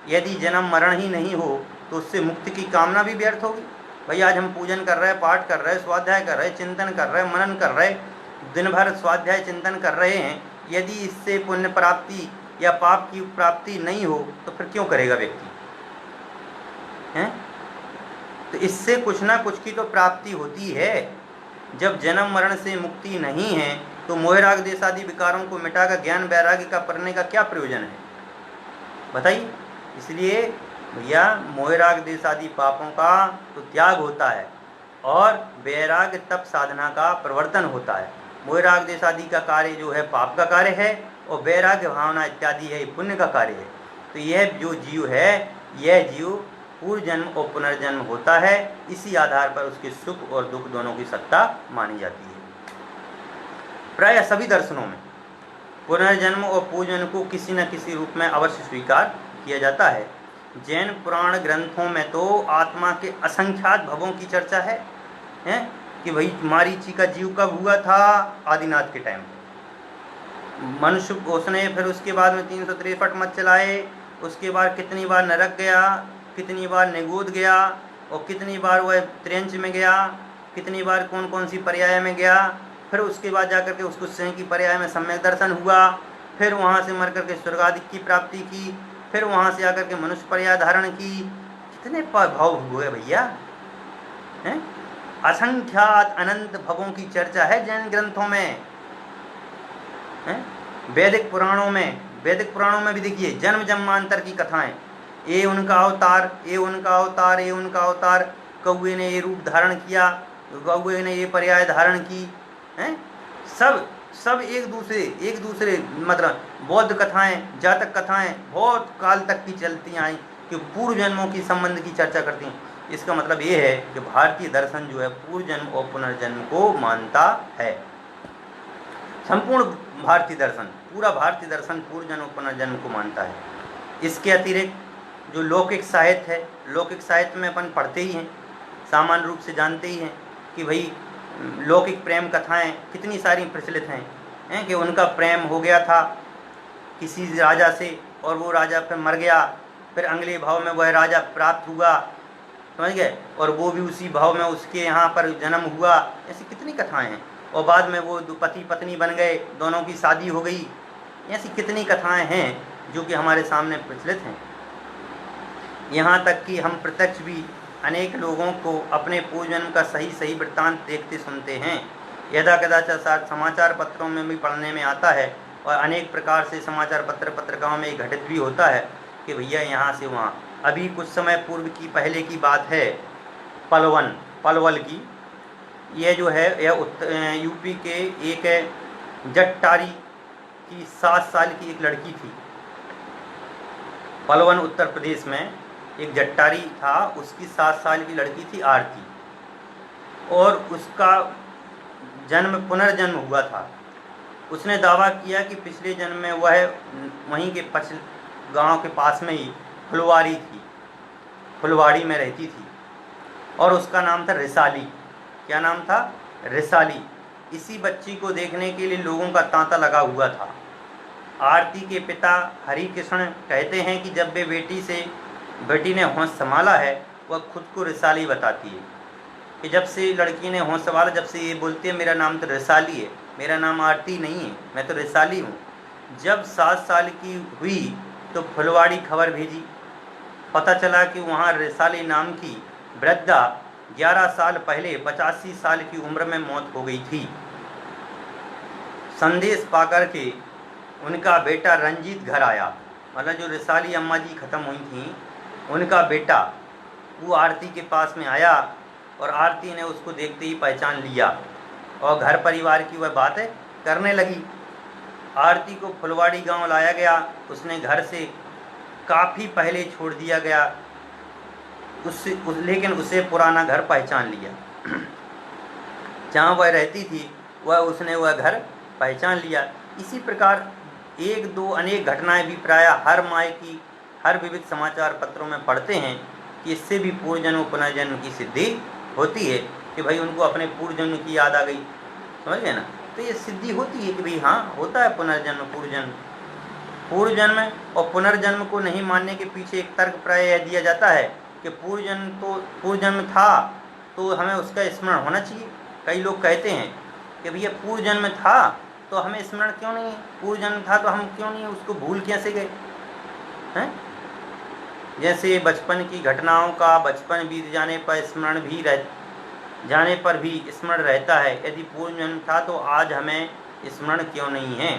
यदि जन्म मरण ही नहीं हो तो उससे मुक्ति की कामना भी व्यर्थ होगी। भाई आज हम पूजन कर रहे हैं, पाठ कर रहे हैं, स्वाध्याय कर रहे हैं, चिंतन कर रहे हैं, मनन कर रहे हैं, दिन भर स्वाध्याय चिंतन कर रहे हैं, यदि इससे पुण्य प्राप्ति या पाप की प्राप्ति नहीं हो तो फिर क्यों करेगा व्यक्ति, हैं? तो इससे कुछ ना कुछ की तो प्राप्ति होती है। जब जन्म मरण से मुक्ति नहीं है तो मोह राग देश आदि विकारों को मिटाकर ज्ञान वैराग्य का करने का क्या प्रयोजन है, बताइए। इसलिए भैया मोह राग देश आदि पापों का तो त्याग होता है और वैराग्य तप साधना का प्रवर्तन होता है। मोह राग देश आदि का कार्य जो है पाप का कार्य है और वैराग्य भावना इत्यादि है पुण्य का कार्य है। तो यह जो जीव है, यह जीव पूर्व जन्म और पुनर्जन्म होता है, इसी आधार पर उसके सुख और दुख दोनों की सत्ता मानी जाती है। प्राय सभी दर्शनों में पुनर्जन्म और पूर्व जन्म को किसी न किसी रूप में अवश्य स्वीकार किया जाता है। जैन पुराण ग्रंथों में तो आत्मा के असंख्यात भवों की चर्चा है, हैं? कि भाई मारीची का जीव कब हुआ था, आदिनाथ के टाइम मनुष्य, उसने फिर उसके बाद में 363 मत चलाए, उसके बाद कितनी बार नरक गया, कितनी बार निगोद गया, और कितनी बार वह त्रेंच में गया, कितनी बार कौन कौन सी पर्याय में गया, फिर उसके बाद जाकर के उसको स्वयं की पर्याय में सम्यक दर्शन हुआ, फिर वहाँ से मर करके स्वर्ग आदि की प्राप्ति की, फिर वहाँ से आकर के मनुष्य पर्याय धारण की। कितने भाव हुए भैया, हैं? असंख्यात अनंत भवों की चर्चा है जैन ग्रंथों में, हैं? वैदिक पुराणों में भी देखिए जन्म जन्मांतर की कथाएं, ये उनका अवतार, ये उनका अवतार, ये उनका अवतार, कौए ने ये रूप धारण किया, कौए ने ये पर्याय धारण की, हैं? सब एक दूसरे मतलब बौद्ध कथाएं, जातक कथाएं बहुत काल तक की चलती आई कि पूर्व जन्मों की संबंध की चर्चा करती हैं। इसका मतलब ये है कि भारतीय दर्शन जो है पूर्व जन्म और पुनर्जन्म को मानता है। संपूर्ण भारतीय दर्शन, पूरा भारतीय दर्शन पूर्व जन्म और पुनर्जन्म को मानता है। इसके अतिरिक्त जो लौकिक साहित्य है, लौकिक साहित्य में अपन पढ़ते ही हैं, सामान्य रूप से जानते ही हैं कि भाई लौकिक प्रेम कथाएं कितनी सारी प्रचलित हैं कि उनका प्रेम हो गया था किसी राजा से और वो राजा फिर मर गया, फिर अगले भाव में वह राजा प्राप्त हुआ, समझ गए, और वो भी उसी भाव में उसके यहाँ पर जन्म हुआ। ऐसी कितनी कथाएं हैं, और बाद में वो पति पत्नी बन गए, दोनों की शादी हो गई। ऐसी कितनी कथाएं हैं जो कि हमारे सामने प्रचलित हैं। यहाँ तक कि हम प्रत्यक्ष भी अनेक लोगों को अपने पूर्व जन्म का सही वृत्तांत देखते सुनते हैं। यदा कदाचित समाचार पत्रों में भी पढ़ने में आता है, और अनेक प्रकार से समाचार पत्रिकाओं में घटित भी होता है कि भैया यहाँ से वहाँ। अभी कुछ समय पूर्व की पहले की बात है, पलवल की, यह जो है यह यूपी के एक जट्टारी की 7 साल की एक लड़की थी। पलवल उत्तर प्रदेश में एक जट्टारी था, उसकी 7 साल की लड़की थी आरती, और उसका पुनर्जन्म हुआ था। उसने दावा किया कि पिछले जन्म में वह वहीं के गांव के पास में ही फुलवाड़ी में रहती थी, और उसका नाम था रिसाली। क्या नाम था? रिसाली। इसी बच्ची को देखने के लिए लोगों का तांता लगा हुआ था। आरती के पिता हरि कृष्ण कहते हैं कि जब वे बेटी ने होश संभाला है, वह खुद को रिसाली बताती है कि जब से लड़की ने होश संभाला, जब से ये बोलती है मेरा नाम तो रिसाली है, मेरा नाम आरती नहीं है, मैं तो रिसाली हूँ। जब 7 साल की हुई तो फुलवाड़ी खबर भेजी, पता चला कि वहाँ रिसाली नाम की वृद्धा 11 साल पहले 85 साल की उम्र में मौत हो गई थी। संदेश पाकर के उनका बेटा रंजीत घर आया, मतलब जो रिसाली अम्मा जी ख़त्म हुई थी उनका बेटा वो आरती के पास में आया और आरती ने उसको देखते ही पहचान लिया और घर परिवार की वह बातें करने लगी। आरती को फुलवाड़ी गांव लाया गया, उसने घर से काफ़ी पहले छोड़ दिया गया लेकिन उसे पुराना घर पहचान लिया। जहाँ वह रहती थी वह घर पहचान लिया। इसी प्रकार एक दो अनेक घटनाएं भी प्रायः हर माह की हर विविध समाचार पत्रों में पढ़ते हैं कि इससे भी पूर्व जन्म पुनर्जन्म की सिद्धि होती है कि भाई उनको अपने पूर्व जन्म की याद आ गई, समझ गए ना। तो ये सिद्धि होती है कि भाई हाँ होता है पुनर्जन्म पूर्व जन्म और पुनर्जन्म को नहीं मानने के पीछे एक तर्क प्राय यह दिया जाता है कि पूर्व जन्म था तो हमें उसका स्मरण होना चाहिए। कई लोग कहते हैं कि भैया पूर्व जन्म था तो हमें स्मरण क्यों नहीं है, पूर्व जन्म था तो हम क्यों नहीं उसको भूल कैसे गए हैं। जैसे बचपन की घटनाओं का बचपन बीत जाने पर स्मरण रहता है, यदि पूर्व जन्म था तो आज हमें स्मरण क्यों नहीं है।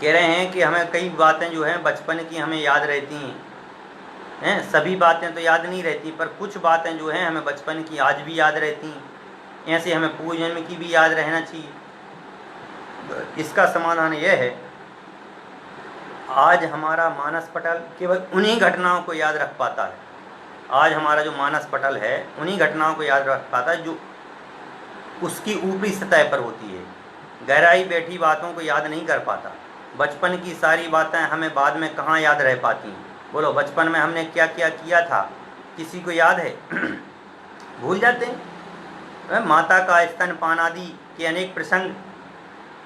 कह रहे हैं कि हमें कई बातें जो हैं बचपन की हमें याद रहती हैं, सभी बातें तो याद नहीं रहती पर कुछ बातें जो हैं हमें बचपन की आज भी याद रहती हैं। ऐसे हमें पूर्व जन्म की भी याद रहना चाहिए। इसका समाधान यह है, आज हमारा मानस पटल केवल उन्हीं घटनाओं को याद रख पाता है। आज हमारा जो मानस पटल है उन्हीं घटनाओं को याद रख पाता है जो उसकी ऊपरी सतह पर होती है, गहराई बैठी बातों को याद नहीं कर पाता। बचपन की सारी बातें हमें बाद में कहाँ याद रह पाती हैं। बोलो बचपन में हमने क्या क्या किया था किसी को याद है? भूल जाते हैं। माता का स्तनपान आदि के अनेक प्रसंग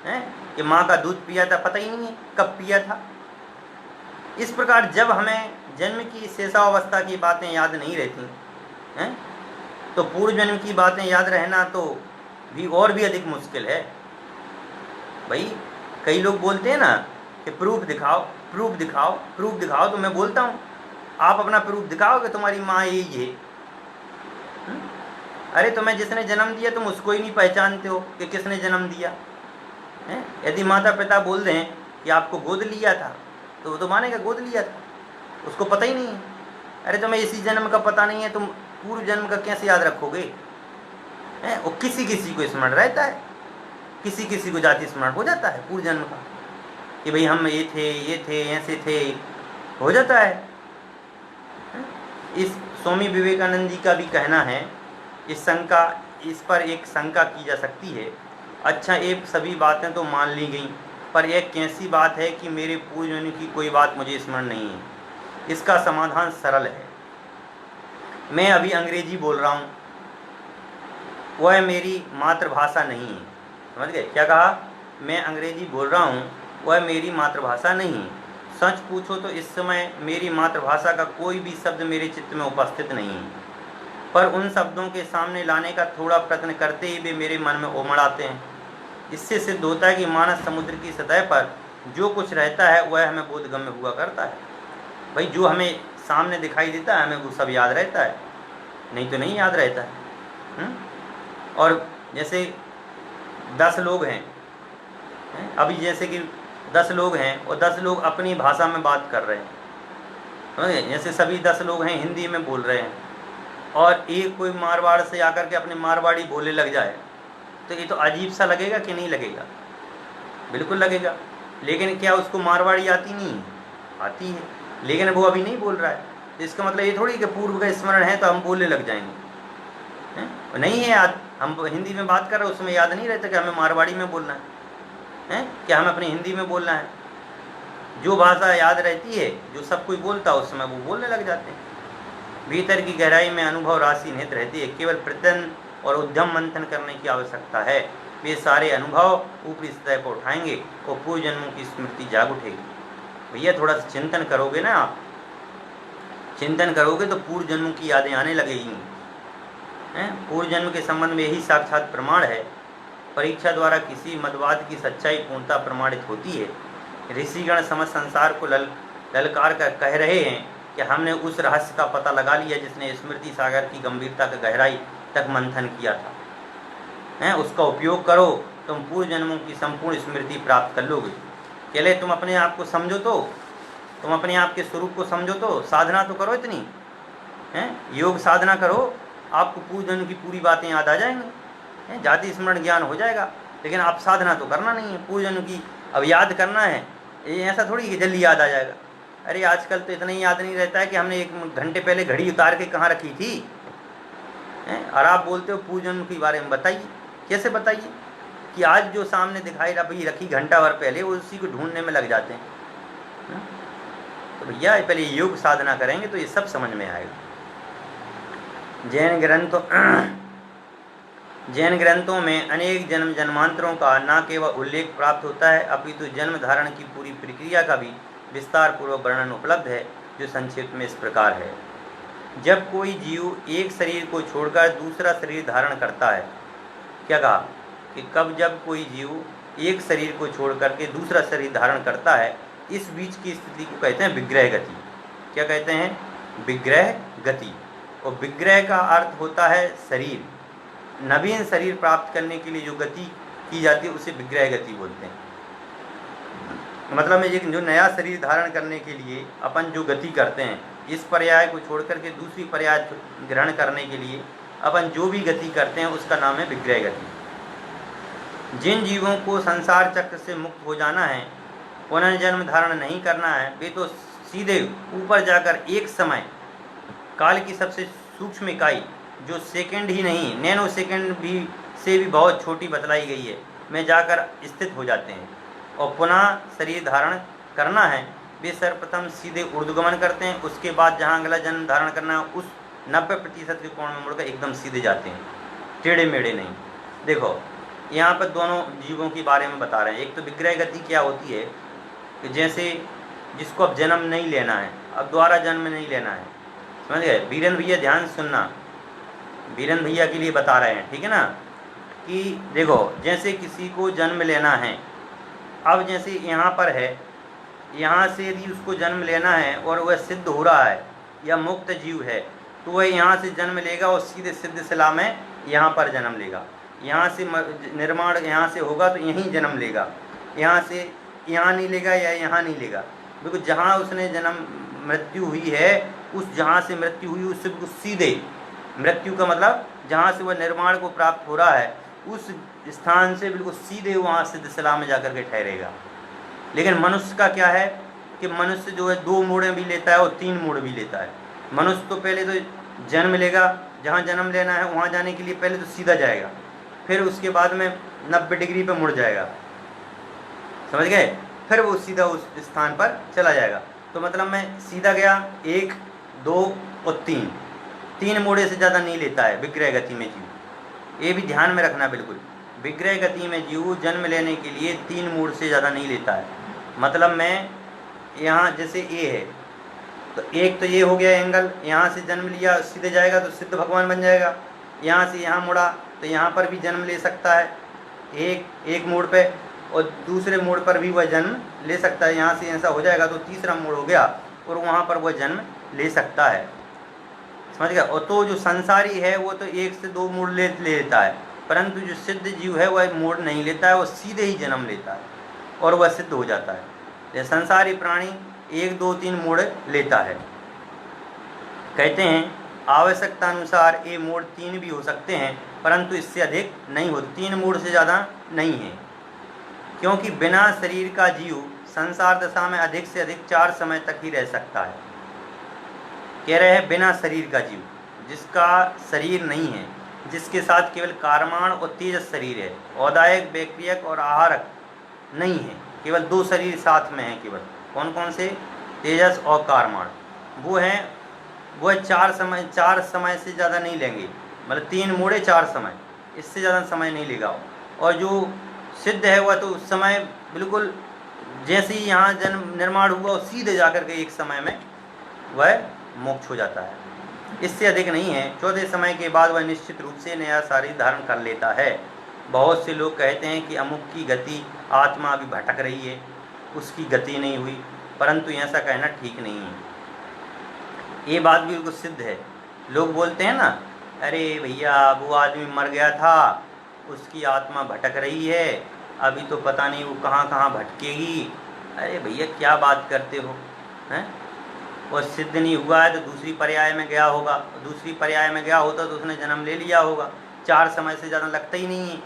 हैं कि माँ का दूध पिया था, पता ही नहीं है कब पिया था। इस प्रकार जब हमें जन्म की शेषावस्था की बातें याद नहीं रहती हैं तो पूर्व जन्म की बातें याद रहना तो भी और भी अधिक मुश्किल है। भाई कई लोग बोलते हैं ना कि प्रूफ दिखाओ प्रूफ दिखाओ प्रूफ दिखाओ, तो मैं बोलता हूँ आप अपना प्रूफ दिखाओ कि तुम्हारी माँ यही है। अरे तुम्हें जिसने जन्म दिया तुम उसको ही नहीं पहचानते हो कि किसने जन्म दिया है। यदि माता पिता बोल दें कि आपको गोद लिया था तो वो तो मानेगा गोद लिया था, उसको पता ही नहीं है। अरे तुम्हें इसी जन्म का पता नहीं है, तुम पूर्व जन्म का कैसे याद रखोगे? वो किसी किसी को स्मरण रहता है, किसी किसी को जाति स्मरण हो जाता है पूर्व जन्म का कि भाई हम ये थे ऐसे थे, हो जाता है। इस स्वामी विवेकानंद जी का भी कहना है, इस पर एक शंका की जा सकती है। अच्छा ये सभी बातें तो मान ली गई पर एक कैसी बात है कि मेरे पूर्व जन्म की कोई बात मुझे स्मरण नहीं है। इसका समाधान सरल है। मैं अभी अंग्रेजी बोल रहा हूँ, वह मेरी मातृभाषा नहीं है। समझ गए क्या कहा? मैं अंग्रेजी बोल रहा हूँ, वह मेरी मातृभाषा नहीं है। सच पूछो तो इस समय मेरी मातृभाषा का कोई भी शब्द मेरे चित्त में उपस्थित नहीं है, पर उन शब्दों के सामने लाने का थोड़ा प्रयत्न करते ही वे मेरे मन में उमड़ आते हैं। इससे सिद्ध होता है कि मानस समुद्र की सतह पर जो कुछ रहता है वह हमें बोधगम्य हुआ करता है। भाई जो हमें सामने दिखाई देता है हमें वो सब याद रहता है, नहीं तो नहीं याद रहता है। और जैसे 10 लोग हैं, अभी जैसे कि 10 लोग हैं और 10 लोग अपनी भाषा में बात कर रहे हैं, जैसे सभी 10 लोग हैं हिंदी में बोल रहे हैं और एक कोई मारवाड़ से आकर के अपने मारवाड़ी बोलने लग जाए तो ये तो अजीब सा लगेगा कि नहीं लगेगा? बिल्कुल लगेगा। लेकिन क्या उसको मारवाड़ी आती नहीं है? आती है, लेकिन वो अभी नहीं बोल रहा है। तो इसका मतलब ये थोड़ी कि पूर्व का स्मरण है तो हम बोलने लग जाएंगे, नहीं है याद। हम हिंदी में बात कर रहे हैं उसमें याद नहीं रहता कि हमें मारवाड़ी में बोलना है, क्या हमें अपनी हिंदी में बोलना है। जो भाषा याद रहती है, जो सब कोई बोलता है उसमें वो बोलने लग जाते हैं। भीतर की गहराई में अनुभव राशि निहित रहती है, केवल प्रयत्न और उद्यम मंथन करने की आवश्यकता है। वे सारे अनुभव ऊपरी सतह पर उठाएंगे और पूर्व जन्मों की स्मृति जाग उठेगी। भैया थोड़ा सा चिंतन करोगे ना, आप चिंतन करोगे तो पूर्व जन्मों की यादें आने लगेगी। पूर्व जन्म के संबंध में यही साक्षात प्रमाण है। परीक्षा द्वारा किसी मतवाद की सच्चाई पूर्णता प्रमाणित होती है। ऋषिगण समस्त संसार को ललकार कर कह रहे हैं कि हमने उस रहस्य का पता लगा लिया जिसने स्मृति सागर की गंभीरता का गहराई तक मंथन किया था। उसका उपयोग करो तुम पूर्व जन्मों की संपूर्ण स्मृति प्राप्त कर लोगे। पहले तुम अपने आप को समझो, तो तुम अपने आप के स्वरूप को समझो, तो साधना तो करो इतनी हैं, योग साधना करो, आपको पूर्व जन्म की पूरी बातें याद आ जाएंगी, जाति स्मरण ज्ञान हो जाएगा। लेकिन आप साधना तो करना नहीं है, पूर्व जन्म की अब याद करना है, ये ऐसा थोड़ी कि जल्दी याद आ जाएगा। अरे आजकल तो इतना ही याद नहीं रहता है कि हमने 1 घंटे पहले घड़ी उतार के कहाँ रखी थी हैं? और आप बोलते हो पूर्व जन्म के बारे में बताइए। कैसे बताइए कि आज जो सामने दिखाई रखी घंटा भर पहले, वो उसी को ढूंढने में लग जाते हैं। तो भैया पहले योग साधना करेंगे तो ये सब समझ में आएगा। जैन ग्रंथों में अनेक जन्म जन्मांतरों का न केवल उल्लेख प्राप्त होता है, अपितु जन्म धारण की पूरी प्रक्रिया का भी विस्तार पूर्वक वर्णन उपलब्ध है, जो संक्षिप्त में इस प्रकार है। जब कोई जीव एक शरीर को छोड़कर दूसरा शरीर धारण करता है, क्या कहा कि जब कोई जीव एक शरीर को छोड़ करके दूसरा शरीर धारण करता है, इस बीच की स्थिति को कहते हैं विग्रह गति। क्या कहते हैं? विग्रह गति। और विग्रह का अर्थ होता है शरीर, नवीन शरीर प्राप्त करने के लिए जो गति की जाती है उसे विग्रह गति बोलते हैं। मतलब एक जो नया शरीर धारण करने के लिए अपन जो गति करते हैं, इस पर्याय को छोड़ करके दूसरी पर्याय ग्रहण करने के लिए अपन जो भी गति करते हैं उसका नाम है विग्रह गति। जिन जीवों को संसार चक्र से मुक्त हो जाना है, पुनर्जन्म धारण नहीं करना है, वे तो सीधे ऊपर जाकर एक समय काल की सबसे सूक्ष्म इकाई, जो सेकंड ही नहीं नैनो सेकंड भी से भी बहुत छोटी बतलाई गई है, में जाकर स्थित हो जाते हैं। और पुनः शरीर धारण करना है, वे सर्वप्रथम सीधे ऊर्ध्वगमन करते हैं, उसके बाद जहाँ अगला जन्म धारण करना है उस 90% के कोण में मुड़कर एकदम सीधे जाते हैं, टेढ़े मेढ़े नहीं। देखो यहाँ पर दोनों जीवों के बारे में बता रहे हैं। एक तो विग्रह गति क्या होती है कि जैसे जिसको अब जन्म नहीं लेना है, अब दोबारा जन्म नहीं लेना है, समझ गए? वीरेंद्र भैया ध्यान सुनना, वीरेंद्र भैया के लिए बता रहे हैं, ठीक है ना? कि देखो जैसे किसी को जन्म लेना है, अब जैसे यहाँ पर है, यहाँ से यदि उसको जन्म लेना है और वह सिद्ध हो रहा है या मुक्त जीव है, तो वह यहाँ से जन्म लेगा और सीधे सिद्ध शिला में यहाँ पर जन्म लेगा। यहाँ से निर्माण यहाँ से होगा तो यहीं जन्म लेगा, यहाँ से यहाँ नहीं लेगा या यहाँ नहीं लेगा। बिल्कुल जहाँ उसने जन्म मृत्यु हुई है, उस जहाँ से मृत्यु हुई उससे बिल्कुल सीधे, मृत्यु का मतलब जहाँ से वह निर्माण को प्राप्त हो रहा है उस स्थान से बिल्कुल सीधे वहाँ सिद्ध शिला में जाकर के ठहरेगा। लेकिन मनुष्य का क्या है कि मनुष्य जो है 2 मोड़ें भी लेता है और 3 मोड़ भी लेता है। मनुष्य तो पहले तो जन्म लेगा, जहाँ जन्म लेना है वहाँ जाने के लिए पहले तो सीधा जाएगा, फिर उसके बाद में 90 डिग्री पे मुड़ जाएगा, समझ गए? फिर वो सीधा उस स्थान पर चला जाएगा। तो मतलब मैं सीधा गया 1, 2 और 3 मोड़े से ज़्यादा नहीं लेता है विग्रह गति में जीव। ये भी ध्यान में रखना बिल्कुल, विग्रह गति में जीव जन्म लेने के लिए 3 मोड़ से ज़्यादा नहीं लेता है। मतलब मैं यहाँ जैसे ए है तो एक तो ये हो गया एंगल, यहाँ से जन्म लिया सीधे जाएगा तो सिद्ध भगवान बन जाएगा। यहाँ से यहाँ मुड़ा तो यहाँ पर भी जन्म ले सकता है एक मोड़ पे, और दूसरे मोड़ पर भी वह जन्म ले सकता है। यहाँ से ऐसा हो जाएगा तो तीसरा मोड़ हो गया और वहाँ पर वह जन्म ले सकता है, समझ गया? और तो जो संसारी है वो तो 1 से 2 मोड़ ले लेता है, परंतु जो सिद्ध जीव है वह मोड़ नहीं लेता है, वो सीधे ही जन्म लेता है और वह सिद्ध हो जाता है। ये संसारी प्राणी 1, 2, 3 मोड़ लेता है। कहते हैं आवश्यकता अनुसार ये मोड़ 3 भी हो सकते हैं, परंतु इससे अधिक नहीं हो, 3 मोड़ से ज़्यादा नहीं है, क्योंकि बिना शरीर का जीव संसार दशा में अधिक से अधिक 4 समय तक ही रह सकता है। कह रहे हैं बिना शरीर का जीव, जिसका शरीर नहीं है, जिसके साथ केवल कारमाण और तेजस शरीर है, औदायक व्यक्रियक और आहारक नहीं है, केवल 2 शरीर साथ में हैं। केवल कौन कौन से? तेजस और कारमाण। वो हैं, वह 4 समय से ज़्यादा नहीं लेंगे, मतलब 3 मोड़े 4 समय, इससे ज़्यादा समय नहीं लेगा। और जो सिद्ध है वह तो उस समय बिल्कुल जैसे ही यहाँ जन्म निर्माण हुआ और सीधे जाकर के एक समय में वह मोक्ष हो जाता है, इससे अधिक नहीं है। 14 समय के बाद वह निश्चित रूप से नया शरीर धारण कर लेता है। बहुत से लोग कहते हैं कि अमुक की गति आत्मा अभी भटक रही है, उसकी गति नहीं हुई, परंतु ऐसा कहना ठीक नहीं है। ये बात बिल्कुल सिद्ध है। लोग बोलते हैं ना, अरे भैया वो आदमी मर गया था उसकी आत्मा भटक रही है, अभी तो पता नहीं वो कहाँ कहाँ भटकेगी। अरे भैया क्या बात करते हो, हैं? और सिद्ध नहीं हुआ है तो दूसरी पर्याय में गया होगा, दूसरी पर्याय में गया होता तो उसने जन्म ले लिया होगा। 4 समय से ज़्यादा लगता ही नहीं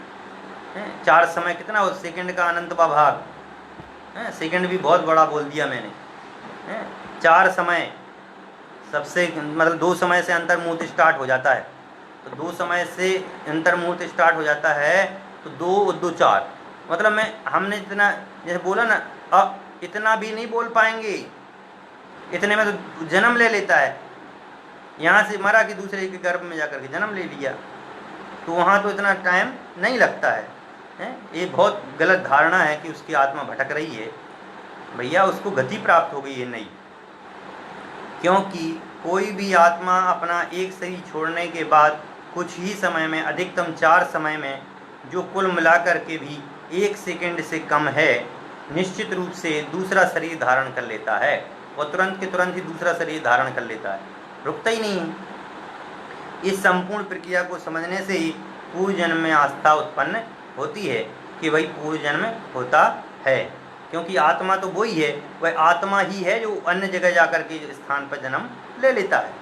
है। 4 समय कितना, उस सेकंड का अनंत भाग है। सेकंड भी बहुत बड़ा बोल दिया मैंने, है? 4 समय सबसे, मतलब 2 समय से अंतर्मुहूर्त स्टार्ट हो जाता है, तो 2 समय से अंतर्मुहूर्त स्टार्ट हो जाता है, तो 2 2 4, मतलब हमने जितना जैसे बोला ना, अब इतना भी नहीं बोल पाएंगे, इतने में तो जन्म ले लेता है। यहाँ से मरा कि दूसरे के गर्भ में जाकर के जन्म ले लिया, तो वहाँ तो इतना टाइम नहीं लगता है, हैं? ये बहुत गलत धारणा है कि उसकी आत्मा भटक रही है। भैया उसको गति प्राप्त हो गई है नहीं, क्योंकि कोई भी आत्मा अपना एक शरीर छोड़ने के बाद कुछ ही समय में, अधिकतम 4 समय में, जो कुल मिलाकर के भी 1 सेकंड से कम है, निश्चित रूप से दूसरा शरीर धारण कर लेता है, और तुरंत के तुरंत ही दूसरा शरीर धारण कर लेता है, रुकता ही नहीं है। इस संपूर्ण प्रक्रिया को समझने से ही पूर्व जन्म में आस्था उत्पन्न होती है कि भाई पूर्व जन्म होता है, क्योंकि आत्मा तो वही है, वह आत्मा ही है जो अन्य जगह जाकर के स्थान पर जन्म ले लेता है।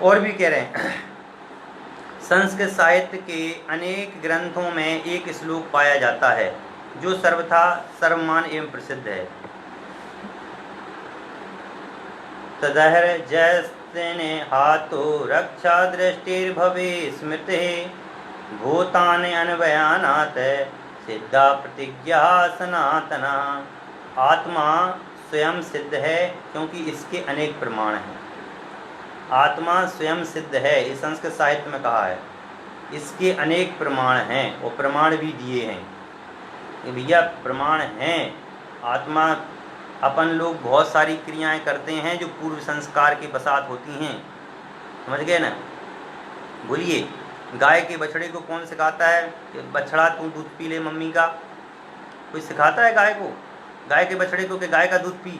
और भी कह रहे हैं, संस्कृत साहित्य के अनेक ग्रंथों में एक श्लोक पाया जाता है जो सर्वथा सर्वमान एवं प्रसिद्ध है। तदहर जैस्तेने हाथो रक्षा दृष्टिर्भवे स्मृते भूतानि अन्वयानात् सिद्धा प्रतिज्ञा सनातना। आत्मा स्वयं सिद्ध है क्योंकि इसके अनेक प्रमाण हैं। आत्मा स्वयं सिद्ध है, ये संस्कृत साहित्य में कहा है, इसके अनेक प्रमाण हैं, और प्रमाण भी दिए हैं कि भैया प्रमाण हैं। आत्मा, अपन लोग बहुत सारी क्रियाएं करते हैं जो पूर्व संस्कार के बसात होती हैं, समझ गए ना। बोलिए, गाय के बछड़े को कौन सिखाता है कि बछड़ा तू दूध पी ले मम्मी का? कोई सिखाता है गाय को, गाय के बछड़े को कि गाय का दूध पी?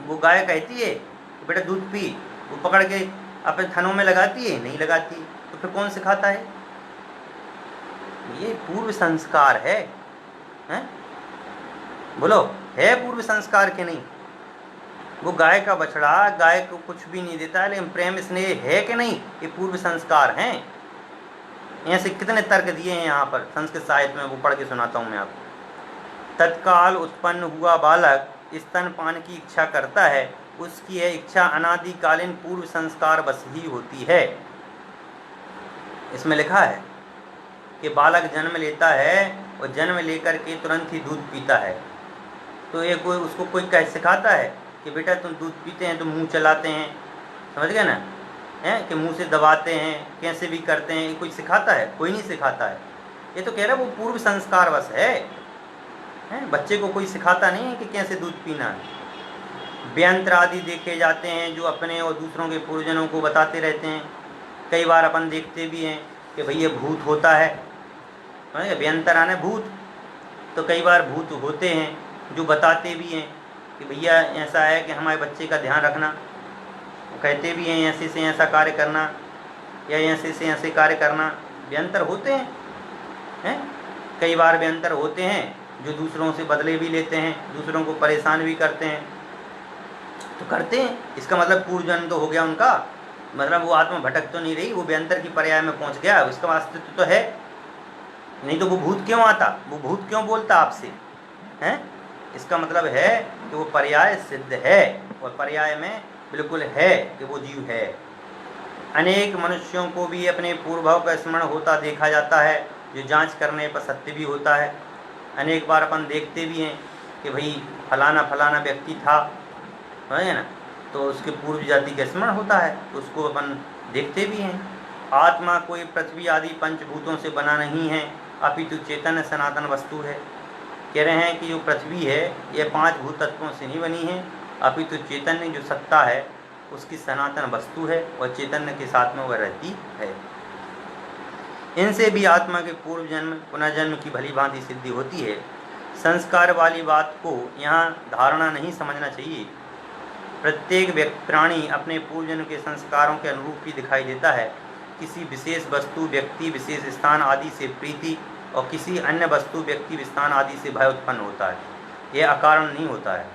वो गाय कहती है कि बेटा दूध पी, वो पकड़ के अपने थनों में लगाती है? नहीं लगाती। तो फिर कौन सिखाता है? ये पूर्व संस्कार है, हैं? बोलो, है पूर्व संस्कार के नहीं? वो गाय का बछड़ा गाय को कुछ भी नहीं देता है, लेकिन प्रेम स्नेह है कि नहीं? ये पूर्व संस्कार हैं। ऐसे कितने तर्क दिए हैं यहाँ पर संस्कृत साहित्य में, वो पढ़ के सुनाता हूँ मैं आपको। तत्काल उत्पन्न हुआ बालक स्तनपान की इच्छा करता है, उसकी यह इच्छा अनादिकालीन पूर्व संस्कार बस ही होती है। इसमें लिखा है कि बालक जन्म लेता है और जन्म लेकर के तुरंत ही दूध पीता है, तो ये कोई उसको कोई कह सिखाता है कि बेटा तुम दूध पीते हैं तो मुंह चलाते हैं, समझ गए ना, हैं कि मुंह से दबाते हैं, कैसे भी करते हैं, कोई सिखाता है? कोई नहीं सिखाता है। ये तो कह रहा है वो पूर्व संस्कार बस है, हैं? बच्चे को कोई सिखाता नहीं है कि कैसे दूध पीना है। व्यंत्र आदि देखे जाते हैं जो अपने और दूसरों के पूर्वजनों को बताते रहते हैं। कई बार अपन देखते भी हैं कि भैया भूत होता है, व्यंतर आने भूत, तो कई बार भूत होते हैं जो बताते भी हैं कि भैया ऐसा है कि हमारे बच्चे का ध्यान रखना, कहते भी हैं ऐसे से ऐसा कार्य करना या ऐसे से ऐसे कार्य करना। व्यंतर होते हैं, कई बार व्यंतर होते हैं जो दूसरों से बदले भी लेते हैं, दूसरों को परेशान भी करते हैं, तो करते हैं। इसका मतलब पूर्व जन्म तो हो गया उनका, मतलब वो आत्मा भटक तो नहीं रही, वो व्यंतर की पर्याय में पहुंच गया, उसका अस्तित्व तो है। नहीं तो वो भूत क्यों आता, वो भूत क्यों बोलता आपसे, हैं? इसका मतलब है कि वो पर्याय सिद्ध है, और पर्याय में बिल्कुल है कि वो जीव है। अनेक मनुष्यों को भी अपने पूर्वभाव का स्मरण होता देखा जाता है, जो जांच करने पर सत्य भी होता है। अनेक बार अपन देखते भी हैं कि भाई फलाना फलाना व्यक्ति था, है ना, तो उसके पूर्व जाति का स्मरण होता है, तो उसको अपन देखते भी हैं। आत्मा कोई पृथ्वी आदि पंचभूतों से बना नहीं है, अपितु चेतन सनातन वस्तु है। कह रहे हैं कि जो पृथ्वी है यह 5 भूत तत्वों से नहीं बनी है, अपितु चैतन्य जो सत्ता है उसकी सनातन वस्तु है, और चैतन्य के साथ में वह रहती है। इनसे भी आत्मा के पूर्व जन्म पुनर्जन्म की भली भांति सिद्धि होती है। संस्कार वाली बात को यहाँ धारणा नहीं समझना चाहिए। प्रत्येक व्यक्ति प्राणी अपने पूर्व जन्म के संस्कारों के अनुरूप ही दिखाई देता है। किसी विशेष वस्तु, व्यक्ति, विशेष स्थान आदि से प्रीति और किसी अन्य वस्तु, व्यक्ति, स्थान आदि से भय उत्पन्न होता है। यह अकारण नहीं होता है।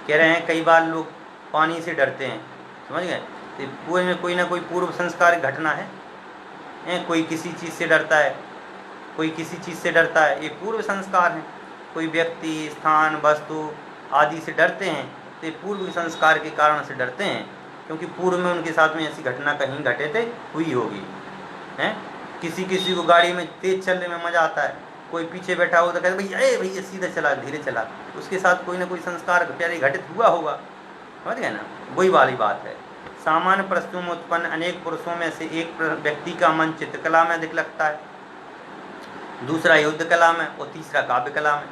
कह रहे हैं कई बार लोग पानी से डरते हैं, समझ गए? तो पूरे में कोई ना कोई पूर्व संस्कार घटना है। कोई किसी चीज़ से डरता है, कोई किसी चीज़ से डरता है, ये पूर्व संस्कार हैं। कोई व्यक्ति, स्थान, वस्तु आदि से डरते हैं तो ये पूर्व संस्कार के कारण से डरते हैं, क्योंकि पूर्व में उनके साथ में ऐसी घटना कहीं घटित हुई होगी। हैं, किसी को गाड़ी में तेज चलने में मज़ा आता है, कोई पीछे बैठा हो तो कहते भैया भैया सीधा चला, धीरे चला, उसके साथ कोई ना कोई संस्कार प्यारे घटित हुआ होगा, समझ गए ना? वही वाली बात है। सामान्य परिस्थितियों में उत्पन्न अनेक पुरुषों में से एक व्यक्ति का मन चित्रकला में अधिक लगता है, दूसरा युद्ध कला में और तीसरा काव्य कला में,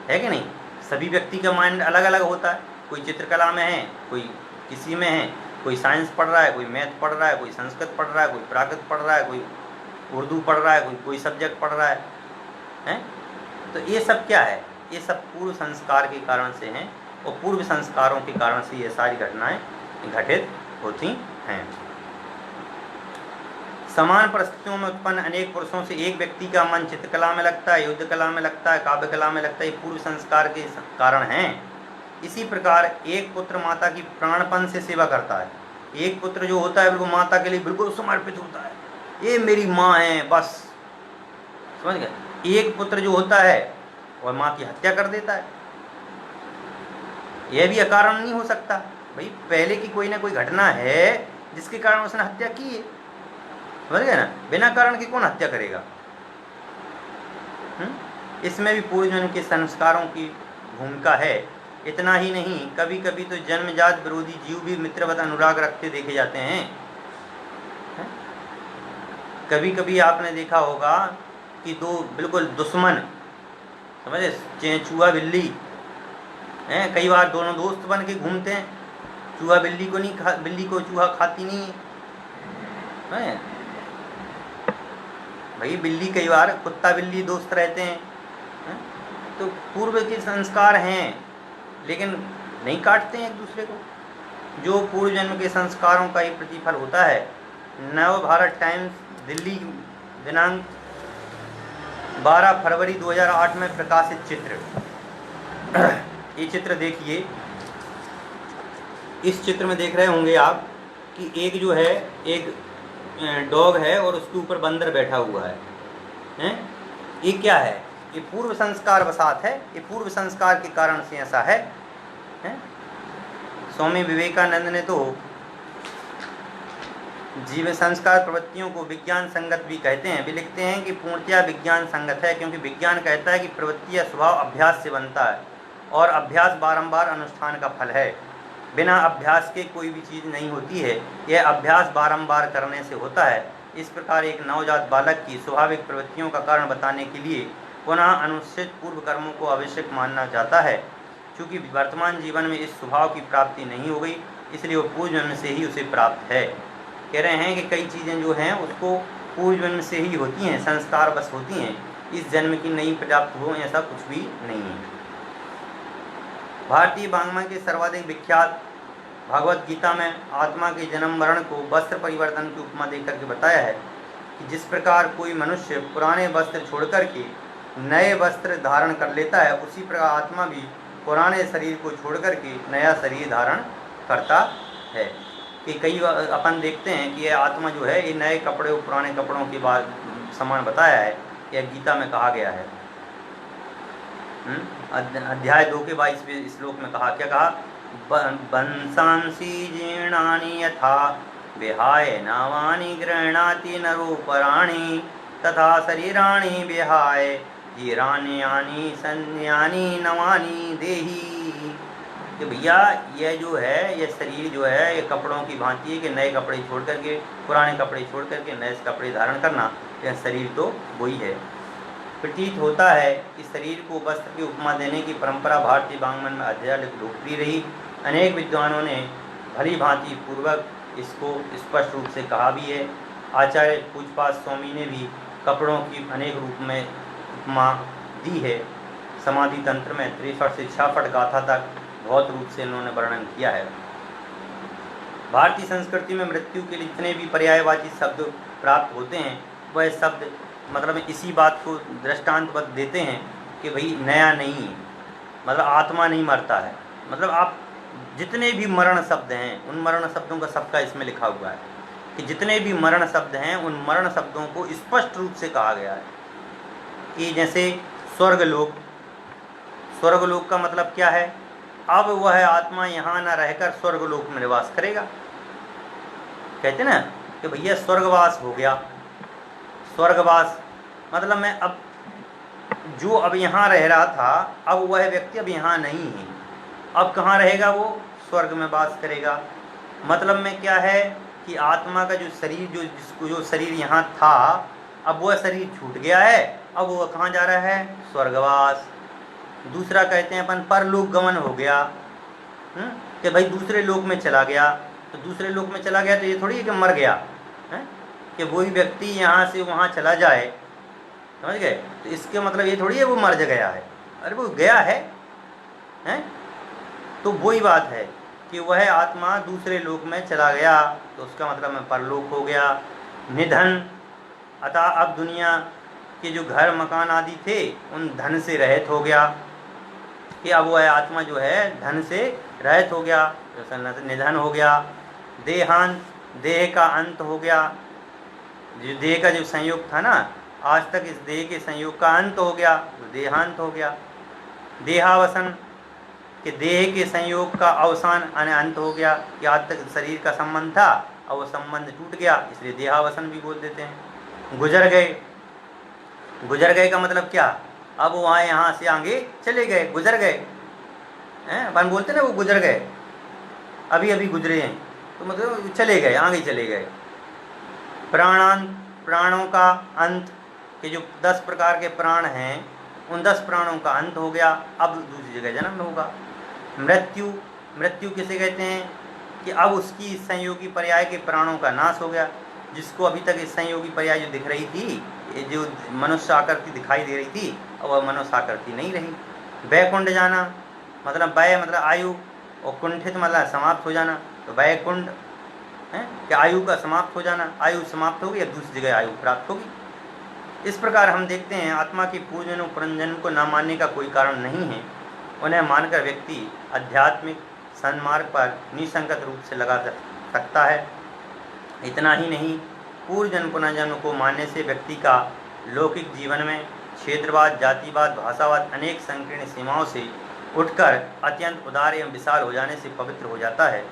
है कि नहीं? सभी व्यक्ति का माइंड अलग अलग होता है। कोई चित्रकला में है, कोई किसी में है, कोई साइंस पढ़ रहा है, कोई मैथ पढ़ रहा है, कोई संस्कृत पढ़ रहा है, कोई प्राकृत पढ़ रहा है, कोई उर्दू पढ़ रहा है, कोई सब्जेक्ट पढ़ रहा है, हैं? तो ये सब क्या है? ये सब पूर्व संस्कार के कारण से हैं और पूर्व संस्कारों के कारण से ये सारी घटनाएं घटित होती हैं। समान परिस्थितियों में उत्पन्न अनेक पुरुषों से एक व्यक्ति का मन चित्रकला में लगता है, युद्ध कला में लगता है, काव्य कला में लगता है, ये पूर्व संस्कार के कारण हैं। इसी प्रकार एक पुत्र माता की प्राणपन से सेवा करता है। एक पुत्र जो होता है बिल्कुल माता के लिए बिल्कुल समर्पित होता है, ये मेरी माँ है बस, समझ गए? एक पुत्र जो होता है वह माँ की हत्या कर देता है, यह भी अकारण नहीं हो सकता। भाई पहले की कोई ना कोई घटना है जिसके कारण उसने हत्या की है, समझ गए ना? बिना कारण की कौन हत्या करेगा? इसमें भी पूर्वजन्म के संस्कारों की भूमिका है। इतना ही नहीं, कभी कभी तो जन्मजात विरोधी जीव भी मित्रवत अनुराग रखते देखे जाते हैं। कभी कभी आपने देखा होगा कि दो बिल्कुल दुश्मन, समझे, चूहा बिल्ली हैं, कई बार दोनों दोस्त बन के घूमते हैं। चूहा बिल्ली को नहीं खा, बिल्ली को चूहा खाती नहीं है। भाई बिल्ली कई बार कुत्ता बिल्ली दोस्त रहते हैं। तो पूर्व के संस्कार हैं लेकिन नहीं काटते हैं एक दूसरे को। जो पूर्व जन्म के संस्कारों का ही प्रतिफल होता है। नव भारत टाइम्स दिल्ली दिनांक 12 फरवरी 2008 में प्रकाशित चित्र। ये चित्र देखिए, इस चित्र में देख रहे होंगे आप कि एक जो है एक डॉग है और उसके ऊपर बंदर बैठा हुआ है, हैं? ये क्या है? ये पूर्व संस्कार वसात है, ये पूर्व संस्कार के कारण से ऐसा है, हैं? स्वामी विवेकानंद ने तो जीव संस्कार प्रवृत्तियों को विज्ञान संगत भी कहते हैं। वे लिखते हैं कि पूर्णतया विज्ञान संगत है, क्योंकि विज्ञान कहता है कि प्रवृत्ति या स्वभाव अभ्यास से बनता है और अभ्यास बारंबार अनुष्ठान का फल है। बिना अभ्यास के कोई भी चीज़ नहीं होती है, यह अभ्यास बारंबार करने से होता है। इस प्रकार एक नवजात बालक की स्वाभाविक प्रवृत्तियों का कारण बताने के लिए पुनः अनुष्ठित पूर्व कर्मों को आवश्यक मानना जाता है। चूँकि वर्तमान जीवन में इस स्वभाव की प्राप्ति नहीं हो गई, इसलिए वो पूर्व जन्म से ही उसे प्राप्त है। कह रहे हैं कि कई चीज़ें जो हैं उसको पूर्व जन्म से ही होती हैं, संस्कार बस होती हैं, इस जन्म की नहीं प्राप्त हो ऐसा कुछ भी नहीं है। भारतीय वाङ्मय के सर्वाधिक विख्यात भगवत गीता में आत्मा के जन्म मरण को वस्त्र परिवर्तन की उपमा देकर के बताया है कि जिस प्रकार कोई मनुष्य पुराने वस्त्र छोड़कर के नए वस्त्र धारण कर लेता है, उसी प्रकार आत्मा भी पुराने शरीर को छोड़कर के नया शरीर धारण करता है। कि कई अपन देखते हैं कि यह आत्मा जो है ये नए कपड़े और पुराने कपड़ों के बाद समान बताया है, यह गीता में कहा गया है। अध्याय 2 के 22वें श्लोक में कहा, क्या कहा? वंशांसी जीर्णानि यथा विहाय नवानि गृह्णाति नरोपराणि तथा शरीराणि विहाय जीराण्यानि संज्ञानि नवानि देहि। कि भैया यह जो है, यह शरीर जो है, ये कपड़ों की भांति है कि नए कपड़े छोड़ करके पुराने कपड़े छोड़ करके नए कपड़े धारण करना, यह शरीर तो वही है। प्रतीत होता है कि शरीर को वस्त्र की उपमा देने की परंपरा भारतीय वाङ्मय में अत्यधिक लोकप्रिय रही। अनेक विद्वानों ने भली भांति पूर्वक इसको स्पष्ट रूप से कहा भी है। आचार्य पूजपाद स्वामी ने भी कपड़ों की अनेक रूप में उपमा दी है। समाधि तंत्र में 63 से 66 गाथा तक बहुत रूप से इन्होंने वर्णन किया है। भारतीय संस्कृति में मृत्यु के लिए जितने भी पर्यायवाची शब्द प्राप्त होते हैं वह शब्द मतलब इसी बात को दृष्टांतवत देते हैं कि भाई नया नहीं है, मतलब आत्मा नहीं मरता है। मतलब आप जितने भी मरण शब्द हैं उन मरण शब्दों का सबका इसमें लिखा हुआ है कि जितने भी मरण शब्द हैं उन मरण शब्दों को स्पष्ट रूप से कहा गया है कि जैसे स्वर्गलोक, स्वर्गलोक का मतलब क्या है, अब वह आत्मा यहाँ न रहकर स्वर्गलोक में निवास करेगा। कहते ना कि भैया स्वर्गवास हो गया, स्वर्गवास मतलब मैं अब जो अब यहाँ रह रहा था अब वह व्यक्ति अब यहाँ नहीं है, अब कहाँ रहेगा, वो स्वर्ग में वास करेगा। मतलब में क्या है कि आत्मा का जो शरीर जो शरीर यहाँ था अब वह शरीर छूट गया है, अब वह कहाँ जा रहा है, स्वर्गवास। दूसरा कहते हैं अपन परलोक गमन हो गया, कि भाई दूसरे लोक में चला गया। तो दूसरे लोक में चला गया तो ये थोड़ी है कि मर गया है, कि वही व्यक्ति यहाँ से वहाँ चला जाए, समझ गए। तो इसके मतलब ये थोड़ी है वो मर गया है, अरे वो गया है, तो वही बात है कि वह आत्मा दूसरे लोक में चला गया तो उसका मतलब में परलोक हो गया। निधन, अतः अब दुनिया के जो घर मकान आदि थे उन धन से रहित हो गया, कि अब वह आत्मा जो है धन से रहित हो गया, जैसे निधन हो गया। देहांत, देह का अंत हो गया, जो देह का जो संयोग था ना आज तक इस देह के संयोग का अंत हो गया तो देहांत हो गया। देहावसन, कि देह के संयोग का अवसान अंत हो गया, कि आज तक शरीर का संबंध था और वो संबंध टूट गया इसलिए देहावसन भी बोल देते हैं। गुजर गए, गुजर गए का मतलब क्या, अब वहाँ यहाँ से आगे चले गए, गुजर गए हैं, अपन बोलते ना वो गुजर गए, अभी अभी गुजरे हैं, तो मतलब चले गए, आगे चले गए। प्राणांत, प्राणों का अंत, कि जो 10 प्रकार के प्राण हैं उन 10 प्राणों का अंत हो गया, अब दूसरी जगह जन्म होगा। मृत्यु, मृत्यु किसे कहते हैं कि अब उसकी संयोगी पर्याय के प्राणों का नाश हो गया, जिसको अभी तक इस संयोगी पर्याय जो दिख रही थी, ये जो मनुष्य आकृति दिखाई दे रही थी अब वह मनुष्य आकृति नहीं रही। वैकुंठ जाना, मतलब वै मतलब आयु और कुंठित मतलब समाप्त हो जाना, तो वैकुंठ है कि आयु का समाप्त हो जाना, आयु समाप्त होगी अब दूसरी जगह आयु प्राप्त होगी। इस प्रकार हम देखते हैं आत्मा की पूजन और पुनर्जन्म को न मानने का कोई कारण नहीं है। उन्हें मानकर व्यक्ति आध्यात्मिक सन्मार्ग पर निसंकट रूप से लगा सकता है। इतना ही नहीं, पूर्व जन्म पुनर्जन्म को मानने से व्यक्ति का लौकिक जीवन में क्षेत्रवाद, जातिवाद, भाषावाद अनेक संकीर्ण सीमाओं से उठकर अत्यंत उदार एवं विशाल हो जाने से पवित्र हो जाता है।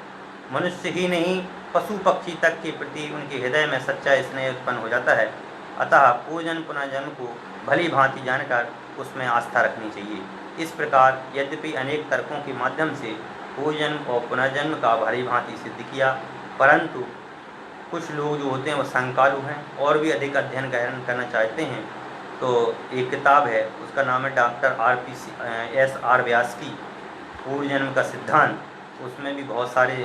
मनुष्य ही नहीं पशु पक्षी तक के प्रति उनके हृदय में सच्चा स्नेह उत्पन्न हो जाता है। अतः पूर्व जन्म पुनर्जन्म को भली भांति जानकर उसमें आस्था रखनी चाहिए। इस प्रकार यद्यपि अनेक तर्कों के माध्यम से पूर्व जन्म और पुनर्जन्म का भली भांति सिद्ध किया, परंतु कुछ लोग जो होते हैं वो संकालु हैं और भी अधिक अध्ययन गहन करना चाहते हैं। तो एक किताब है उसका नाम है डॉक्टर R.P.S.R. व्यास की पूर्व जन्म का सिद्धांत, उसमें भी बहुत सारे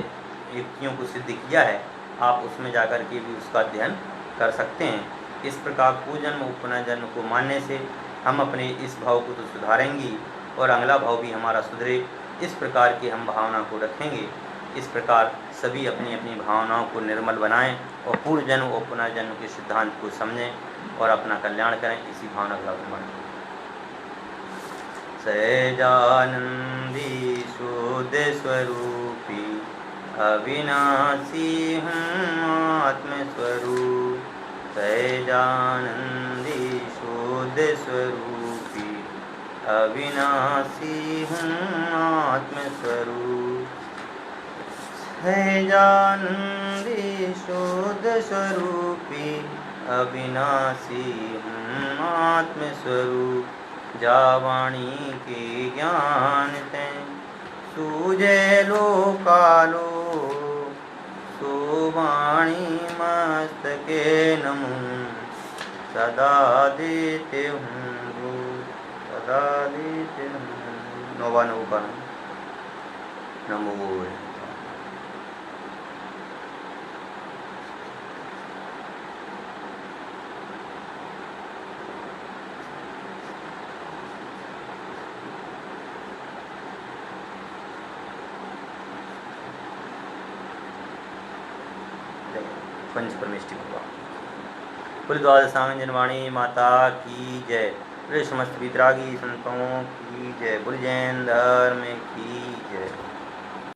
युक्तियों को सिद्ध किया है, आप उसमें जाकर के भी उसका अध्ययन कर सकते हैं। इस प्रकार पूर्व जन्म और पुनर्जन्म को मानने से हम अपने इस भाव को तो सुधारेंगे और अगला भाव भी हमारा सुधरे, इस प्रकार की हम भावना को रखेंगे। इस प्रकार सभी अपनी अपनी भावनाओं को निर्मल बनाएं और पूर्व जन्म और पुनर्जन्म के सिद्धांत को समझें और अपना कल्याण करें, इसी भावना का अभिमान। सहजानंदी शुद्ध स्वरूपी अविनाशी हूँ आत्मस्वरूप, सहजानंदी शुद्ध स्वरूपी अविनाशी हूँ आत्मस्वरूप, सहजानंदी शुद्ध स्वरूपी अविनाशी हूँ आत्मस्वरूप, जावाणी के ज्ञान तैं सूझे लोकालो, सुवाणी मस्तके नमो, सदा देते हूँ सदा देते हूँ। नोवा नोवा नमो। पंच परमेष्टि भगवान। बोले द्वादशांग जनवाणी माता की जय। बोले समस्त वितरागी संतों की जय। बोले जैन धर्म की जय।